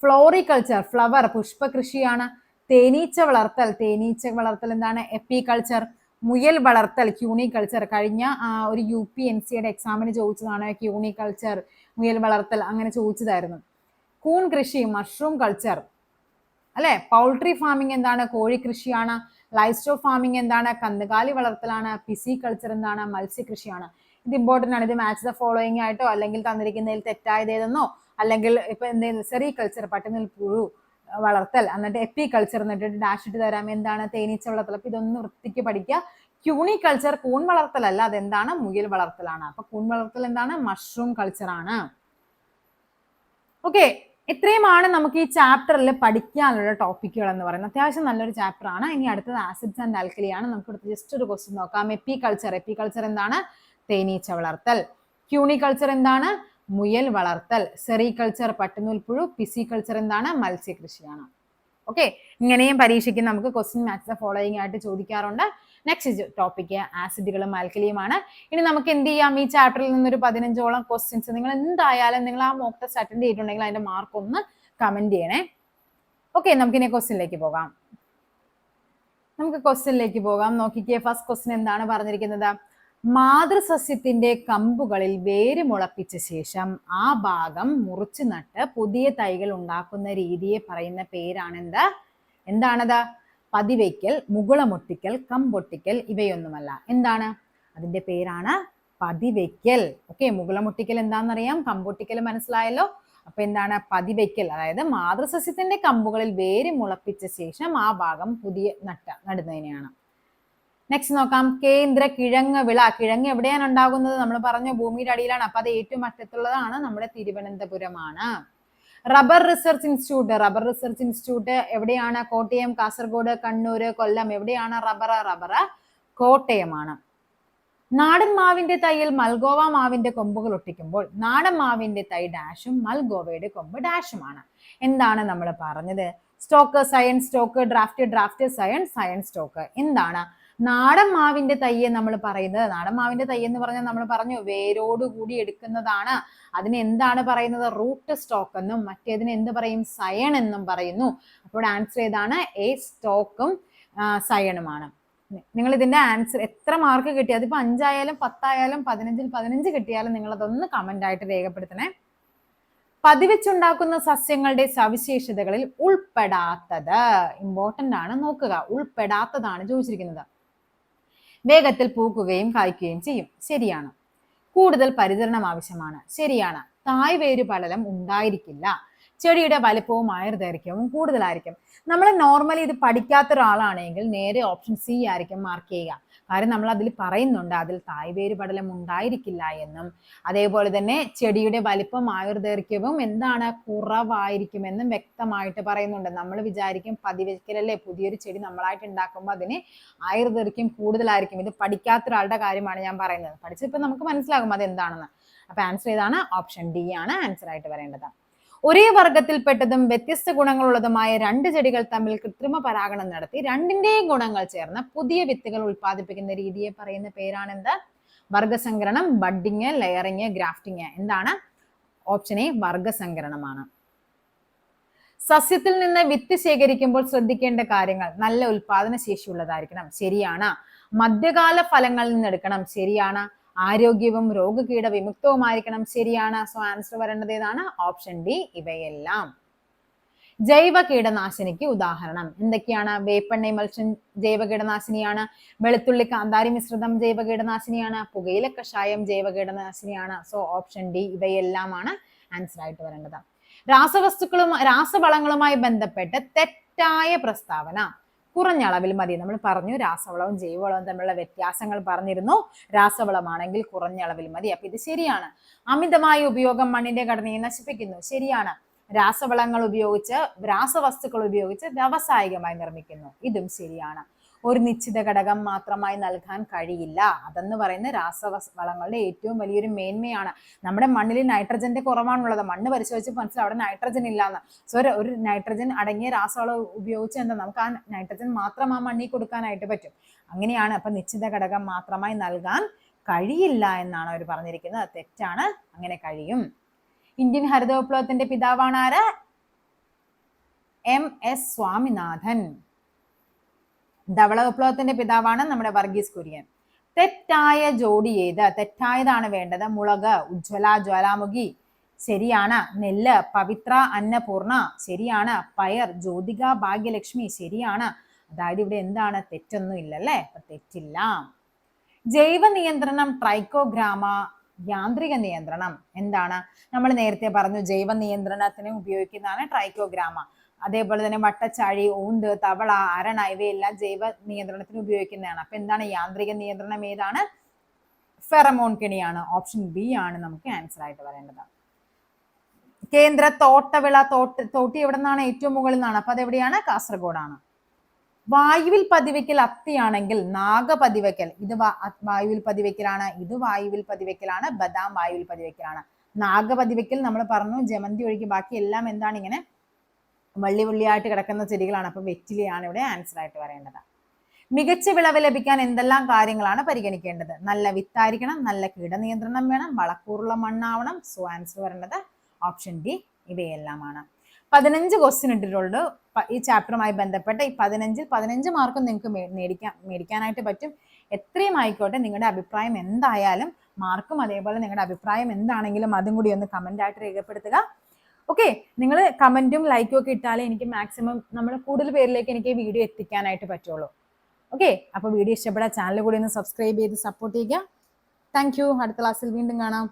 ഫ്ലോറികൾച്ചർ, ഫ്ലവർ, പുഷ്പ കൃഷിയാണ്. തേനീച്ച വളർത്തൽ എന്താണ്? എപ്പികൾച്ചർ. മുയൽ വളർത്തൽ, ക്യൂണികൾച്ചർ. കഴിഞ്ഞ ഒരു UPNCയുടെ എക്സാമിന് ചോദിച്ചതാണ് ക്യൂണികൾച്ചർ, മുയൽ വളർത്തൽ, അങ്ങനെ ചോദിച്ചതായിരുന്നു. കൂൺ കൃഷി, മഷ്റൂം കൾച്ചർ അല്ലെ. പൗൾട്രി ഫാമിംഗ് എന്താണ്? കോഴി കൃഷിയാണ്. ലൈവ് സ്റ്റോക്ക് ഫാമിംഗ് എന്താണ്? കന്നുകാലി വളർത്തലാണ്. പിസി കൾച്ചർ എന്താണ്? മത്സ്യകൃഷിയാണ്. ഇത് ഇമ്പോർട്ടന്റ് ആണ്. ഇത് മാച്ച് ദ ഫോളോയിങ് ആയിട്ടോ അല്ലെങ്കിൽ തന്നിരിക്കുന്നതിൽ തെറ്റായത് ഏതെന്നോ അല്ലെങ്കിൽ ഇപ്പൊ എന്തെങ്കിലും സെറികൾച്ചർ, പട്ടുനൂൽ പുഴു വളർത്തൽ, എന്നിട്ട് എപ്പികൾച്ചർ എന്നിട്ട് ഡാഷ് ഇട്ട് തരാം. എന്താണ്? തേനീച്ച വളർത്തൽ. അപ്പൊ ഇതൊന്ന് വൃത്തിക്ക് പഠിക്കുക. ക്യൂണികൾച്ചർ കൂൺ വളർത്തലല്ല, അതെന്താണ്? മുയൽ വളർത്തലാണ്. അപ്പൊ കൂൺ വളർത്തൽ എന്താണ്? മഷ്റൂം കൾച്ചർ ആണ്. ഓക്കെ, ഇത്രയുമാണ് നമുക്ക് ഈ ചാപ്റ്ററിൽ പഠിക്കാനുള്ള ടോപ്പിക്കുകൾ എന്ന് പറയുന്നത്. അത്യാവശ്യം നല്ലൊരു ചാപ്റ്റർ ആണ്. ഇനി അടുത്തത് ആസിഡ്സ് ആൻഡ് ആൽക്കലി ആണ്. നമുക്ക് അടുത്ത് ജസ്റ്റ് ഒരു ക്വസ്റ്റ്യൻ നോക്കാം. എപ്പികൾച്ചർ എന്താണ്? തേനീച്ച വളർത്തൽ. ക്യൂണികൾച്ചർ എന്താണ്? മുയൽ വളർത്തൽ. സെറികൾച്ചർ പട്ടുനൂൽ പുഴു. പിസികൾച്ചർ എന്താണ്? മത്സ്യകൃഷിയാണ്. ഓക്കെ, ഇങ്ങനെയും പരീക്ഷയ്ക്ക് നമുക്ക് ക്വസ്റ്റ്യൻ മാച്ച് ദ ഫോളോയിങ് ആയിട്ട് ചോദിക്കാറുണ്ട്. നെക്സ്റ്റ് ടോപ്പിക്ക് ആസിഡുകളും ആൽക്കലിയുമാണ്. ഇനി നമുക്ക് എന്ത് ചെയ്യാം? ഈ ചാപ്റ്ററിൽ നിന്നൊരു 15ഓളം ക്വസ്റ്റ്യൻസ് നിങ്ങൾ എന്തായാലും നിങ്ങൾ ആ മോക്ക് ടെസ്റ്റ് അറ്റൻഡ് ചെയ്തിട്ടുണ്ടെങ്കിൽ അതിന്റെ മാർക്ക് ഒന്ന് കമന്റ് ചെയ്യണേ. ഓക്കെ, നമുക്കിനി ക്വസ്റ്റ്യനിലേക്ക് പോകാം. നോക്കിക്കേ, ഫസ്റ്റ് ക്വസ്റ്റ്യൻ എന്താണ് പറഞ്ഞിരിക്കുന്നത്? മാതൃസസ്യത്തിന്റെ കമ്പുകളിൽ വേര് മുളപ്പിച്ച ശേഷം ആ ഭാഗം മുറിച്ചു നട്ട് പുതിയ തൈകൾ ഉണ്ടാക്കുന്ന രീതിയെ പറയുന്ന പേരാണെന്ത്? എന്താണത്? പതിവയ്ക്കൽ, മുകുളമൊട്ടിക്കൽ, കമ്പൊട്ടിക്കൽ, ഇവയൊന്നുമല്ല. എന്താണ്? അതിന്റെ പേരാണ് പതിവയ്ക്കൽ. ഓക്കെ, മുകുളമൊട്ടിക്കൽ എന്താണെന്നറിയാം, കമ്പൊട്ടിക്കൽ മനസ്സിലായല്ലോ. അപ്പൊ എന്താണ്? പതിവയ്ക്കൽ. അതായത് മാതൃസസ്യത്തിന്റെ കമ്പുകളിൽ വേര് മുളപ്പിച്ച ശേഷം ആ ഭാഗം പുതിയ നടുന്നതിനെയാണ്. നെക്സ്റ്റ് നോക്കാം. കേന്ദ്ര കിഴങ്ങ് വിള. കിഴങ്ങ് എവിടെയാണ് ഉണ്ടാകുന്നത്? നമ്മൾ പറഞ്ഞു ഭൂമിയുടെ അടിയിലാണ്. അപ്പൊ അത് ഏറ്റവും അറ്റത്തുള്ളതാണ് നമ്മുടെ തിരുവനന്തപുരമാണ്. റബ്ബർ റിസർച്ച് ഇൻസ്റ്റിറ്റ്യൂട്ട് എവിടെയാണ്? കോട്ടയം, കാസർഗോഡ്, കണ്ണൂർ, കൊല്ലം. എവിടെയാണ് റബ്ബർ? കോട്ടയമാണ്. നാടൻ മാവിന്റെ തൈയിൽ മൽഗോവ മാവിന്റെ കൊമ്പുകൾ ഒട്ടിക്കുമ്പോൾ നാടൻ മാവിന്റെ തൈ ഡാഷും മൽഗോവയുടെ കൊമ്പ് ഡാഷുമാണ്. എന്താണ് നമ്മൾ പറഞ്ഞത്? Stock, science stock, draft, science stock. എന്താണ്? നാടൻ മാവിന്റെ തയ്യെ നമ്മൾ പറയുന്നത്, നാടൻ മാവിന്റെ തൈ എന്ന് പറഞ്ഞാൽ നമ്മൾ പറഞ്ഞു വേരോട് കൂടി എടുക്കുന്നതാണ്. അതിന് എന്താണ് പറയുന്നത്? റൂട്ട് സ്റ്റോക്ക് എന്നും മറ്റേതിന് എന്ത് പറയും? സയൺ എന്നും പറയുന്നു. അപ്പോൾ ആൻസർ ഏതാണ്? എ, സ്റ്റോക്കും സയണുമാണ്. നിങ്ങൾ ഇതിന്റെ ആൻസർ എത്ര മാർക്ക് കിട്ടി, അതിപ്പോ 5 ആയാലും 10 ആയാലും 15ൽ 15 കിട്ടിയാലും നിങ്ങൾ അതൊന്ന് കമന്റ് ആയിട്ട് രേഖപ്പെടുത്തണേ. പതിവെച്ചുണ്ടാക്കുന്ന സസ്യങ്ങളുടെ സവിശേഷതകളിൽ ഉൾപ്പെടാത്തത് ഇമ്പോർട്ടന്റ് ആണ്, നോക്കുക. ഉൾപ്പെടാത്തതാണ് ചോദിച്ചിരിക്കുന്നത്. വേഗത്തിൽ പൂക്കുകയും കായ്ക്കുകയും ചെയ്യും, ശരിയാണ്. കൂടുതൽ പരിചരണം ആവശ്യമാണ്, ശരിയാണ്. തായ് വേര് പടലം ഉണ്ടായിരിക്കില്ല. ചെടിയുടെ വലിപ്പവും ആയുർദൈർഘ്യവും കൂടുതലായിരിക്കും. നമ്മൾ നോർമലി ഇത് പഠിക്കാത്ത ഒരാളാണെങ്കിൽ നേരെ ഓപ്ഷൻ സി ആയിരിക്കും മാർക്ക് ചെയ്യുക. കാര്യം നമ്മൾ അതിൽ പറയുന്നുണ്ട് അതിൽ തായ് വേര് പടലം ഉണ്ടായിരിക്കില്ല എന്നും അതേപോലെ തന്നെ ചെടിയുടെ വലിപ്പം ആയുർദൈർഘ്യവും എന്താണ്? കുറവായിരിക്കുമെന്നും വ്യക്തമായിട്ട് പറയുന്നുണ്ട്. നമ്മൾ വിചാരിക്കും പതിവയ്ക്കലല്ലേ, പുതിയൊരു ചെടി നമ്മളായിട്ട് ഉണ്ടാക്കുമ്പോൾ അതിന് ആയുർദൈർഘ്യം കൂടുതലായിരിക്കും. ഇത് പഠിക്കാത്ത ഒരാളുടെ കാര്യമാണ് ഞാൻ പറയുന്നത്. പഠിച്ചപ്പോൾ നമുക്ക് മനസ്സിലാകും അതെന്താണെന്ന്. അപ്പൊ ആൻസർ ഏതാണ്? ഓപ്ഷൻ ഡി ആണ് ആൻസർ ആയിട്ട് വരേണ്ടത്. ഒരേ വർഗത്തിൽപ്പെട്ടതും വ്യത്യസ്ത ഗുണങ്ങളുള്ളതുമായ 2 ചെടികൾ തമ്മിൽ കൃത്രിമ പരാഗണം നടത്തി രണ്ടിന്റെയും ഗുണങ്ങൾ ചേർന്ന് പുതിയ വിത്തുകൾ ഉൽപ്പാദിപ്പിക്കുന്ന രീതിയെ പറയുന്ന പേരാണെന്ത്? വർഗസങ്കരണം, ബഡ്ഡിങ്, ലെയറിങ്, ഗ്രാഫ്റ്റിങ്. എന്താണ്? ഓപ്ഷൻ എ വർഗസങ്കരണമാണ്. സസ്യത്തിൽ നിന്ന് വിത്ത് ശേഖരിക്കുമ്പോൾ ശ്രദ്ധിക്കേണ്ട കാര്യങ്ങൾ: നല്ല ഉൽപാദന ശേഷിയുള്ളതായിരിക്കണം, ശരിയാണ്. മധ്യകാല ഫലങ്ങളിൽ നിന്ന് എടുക്കണം, ശരിയാണ്. ആരോഗ്യവും രോഗകീട വിമുക്തവുമായിരിക്കണം, ശരിയാണ്. സോ ആൻസർ വരേണ്ടത് ഏതാണ്? ഓപ്ഷൻ ഡി ഇവയെല്ലാം. ജൈവ കീടനാശിനിക്ക് ഉദാഹരണം എന്തൊക്കെയാണ്? വേപ്പെണ്ണ എമൽഷൻ ജൈവ കീടനാശിനിയാണ്. വെളുത്തുള്ളി കാന്താരി മിശ്രിതം ജൈവ കീടനാശിനിയാണ്. പുകയില കഷായം ജൈവ കീടനാശിനിയാണ്. സോ ഓപ്ഷൻ ഡി ഇവയെല്ലാമാണ് ആൻസർ ആയിട്ട് വരേണ്ടത്. രാസവളങ്ങളുമായി ബന്ധപ്പെട്ട് തെറ്റായ പ്രസ്താവന: കുറഞ്ഞ അളവിൽ മതി. നമ്മൾ പറഞ്ഞു രാസവളവും ജൈവവളവും തമ്മിലുള്ള വ്യത്യാസങ്ങൾ പറഞ്ഞിരുന്നു. രാസവളമാണെങ്കിൽ കുറഞ്ഞ അളവിൽ മതി. അപ്പൊ ഇത് ശരിയാണ്. അമിതമായ ഉപയോഗം മണ്ണിന്റെ ഘടനയെ നശിപ്പിക്കുന്നു, ശരിയാണ്. രാസവസ്തുക്കൾ ഉപയോഗിച്ച് വ്യാവസായികമായി നിർമ്മിക്കുന്നു, ഇതും ശരിയാണ്. ഒരു നിശ്ചിത ഘടകം മാത്രമായി നൽകാൻ കഴിയില്ല. അതെന്ന് പറയുന്ന രാസവളങ്ങളുടെ ഏറ്റവും വലിയൊരു മേന്മയാണ്. നമ്മുടെ മണ്ണിൽ നൈട്രജന്റെ കുറവാണുള്ളത്. മണ്ണ് പരിശോധിച്ച് മനസ്സിലാവും അവിടെ നൈട്രജൻ ഇല്ലാന്ന്. സോ ഒരു നൈട്രജൻ അടങ്ങിയ രാസവളം ഉപയോഗിച്ച് എന്താ നമുക്ക് ആ നൈട്രജൻ മാത്രം ആ മണ്ണിൽ കൊടുക്കാനായിട്ട് പറ്റും. അങ്ങനെയാണ്. അപ്പൊ നിശ്ചിത ഘടകം മാത്രമായി നൽകാൻ കഴിയില്ല എന്നാണ് അവർ പറഞ്ഞിരിക്കുന്നത്. തെറ്റാണ്, അങ്ങനെ കഴിയും. ഇന്ത്യൻ ഹരിത വിപ്ലവത്തിന്റെ പിതാവാണ് ആര്? MS സ്വാമിനാഥൻ. ധവള വിപ്ലവത്തിന്റെ പിതാവാണ് നമ്മുടെ വർഗീസ് കുര്യൻ. തെറ്റായ ജോഡി ഏത്? തെറ്റായതാണ് വേണ്ടത്. മുളക് ഉജ്ജ്വല ജ്വാലാമുഖി, ശരിയാണ്. നെല്ല് പവിത്ര അന്നപൂർണ, ശരിയാണ്. പയർ ജ്യോതിക ഭാഗ്യലക്ഷ്മി, ശരിയാണ്. അതായത് ഇവിടെ എന്താണ്? തെറ്റൊന്നും ഇല്ലല്ലേ, അപ്പൊ തെറ്റില്ല. ജൈവ നിയന്ത്രണം ട്രൈക്കോഗ്രാമ, യാന്ത്രിക നിയന്ത്രണം എന്താണ്? നമ്മൾ നേരത്തെ പറഞ്ഞു ജൈവ നിയന്ത്രണത്തിന് ഉപയോഗിക്കുന്നതാണ് ട്രൈക്കോഗ്രാമ. അതേപോലെ തന്നെ വട്ടച്ചാഴി, ഊന്ത്, തവള, അരണ ഇവയെല്ലാം ജൈവ നിയന്ത്രണത്തിന് ഉപയോഗിക്കുന്നതാണ്. അപ്പൊ എന്താണ് യാന്ത്രിക നിയന്ത്രണം? ഏതാണ്? ഫെറമോൺ കെണിയാണ്. ഓപ്ഷൻ ബി ആണ് നമുക്ക് ആൻസർ ആയിട്ട് വരേണ്ടത്. കേന്ദ്ര തോട്ടവിള തോട്ടി എവിടെ നിന്നാണ്? ഏറ്റവും മുകളിൽ നിന്നാണ്. അപ്പൊ അതെവിടെയാണ്? കാസർഗോഡാണ്. വായുവിൽ പതിവയ്ക്കൽ അത്തിയാണെങ്കിൽ നാഗപതിവയ്ക്കൽ, ഇത് വായുവിൽ പതിവയ്ക്കലാണ്, ഇത് വായുവിൽ പതിവയ്ക്കലാണ്, ബദാം വായുവിൽ പതിവയ്ക്കലാണ്. നാഗപതിവയ്ക്കൽ നമ്മൾ പറഞ്ഞു ജമന്തി ഒഴികെ ബാക്കി എല്ലാം എന്താണ്? ഇങ്ങനെ വള്ളി വള്ളിയായിട്ട് കിടക്കുന്ന ചെടികളാണ്. അപ്പൊ വെറ്റിലയാണ് ഇവിടെ ആൻസർ ആയിട്ട് വരേണ്ടത്. മികച്ച വിളവ് ലഭിക്കാൻ എന്തെല്ലാം കാര്യങ്ങളാണ് പരിഗണിക്കേണ്ടത്? നല്ല വിത്തായിരിക്കണം, നല്ല കീടനിയന്ത്രണം വേണം, വളക്കൂറുള്ള മണ്ണാവണം. സോ ആൻസർ വരേണ്ടത് ഓപ്ഷൻ ഡി ഇവയെല്ലാമാണ്. 15 ക്വസ്റ്റ്യൻ ഇട്ടിട്ടുണ്ട് ഈ ചാപ്റ്ററുമായി ബന്ധപ്പെട്ട. ഈ 15 മാർക്കും നിങ്ങൾക്ക് മേടിക്കാനായിട്ട് പറ്റും. എത്രയും ആയിക്കോട്ടെ, നിങ്ങളുടെ അഭിപ്രായം എന്തായാലും, മാർക്കും അതേപോലെ നിങ്ങളുടെ അഭിപ്രായം എന്താണെങ്കിലും അതും കൂടി ഒന്ന് കമന്റ് ആയിട്ട് രേഖപ്പെടുത്തുക. ഓക്കെ, നിങ്ങൾ കമന്റും ലൈക്കും ഒക്കെ ഇട്ടാലേ എനിക്ക് മാക്സിമം നമ്മൾ കൂടുതൽ പേരിലേക്ക് എനിക്ക് വീഡിയോ എത്തിക്കാനായിട്ട് പറ്റുള്ളൂ. ഓക്കെ, അപ്പോൾ വീഡിയോ ഇഷ്ടപ്പെടാൻ ചാനൽ കൂടി ഒന്ന് സബ്സ്ക്രൈബ് ചെയ്ത് സപ്പോർട്ട് ചെയ്യുക. Thank you. അടുത്ത ക്ലാസ്സിൽ വീണ്ടും കാണാം.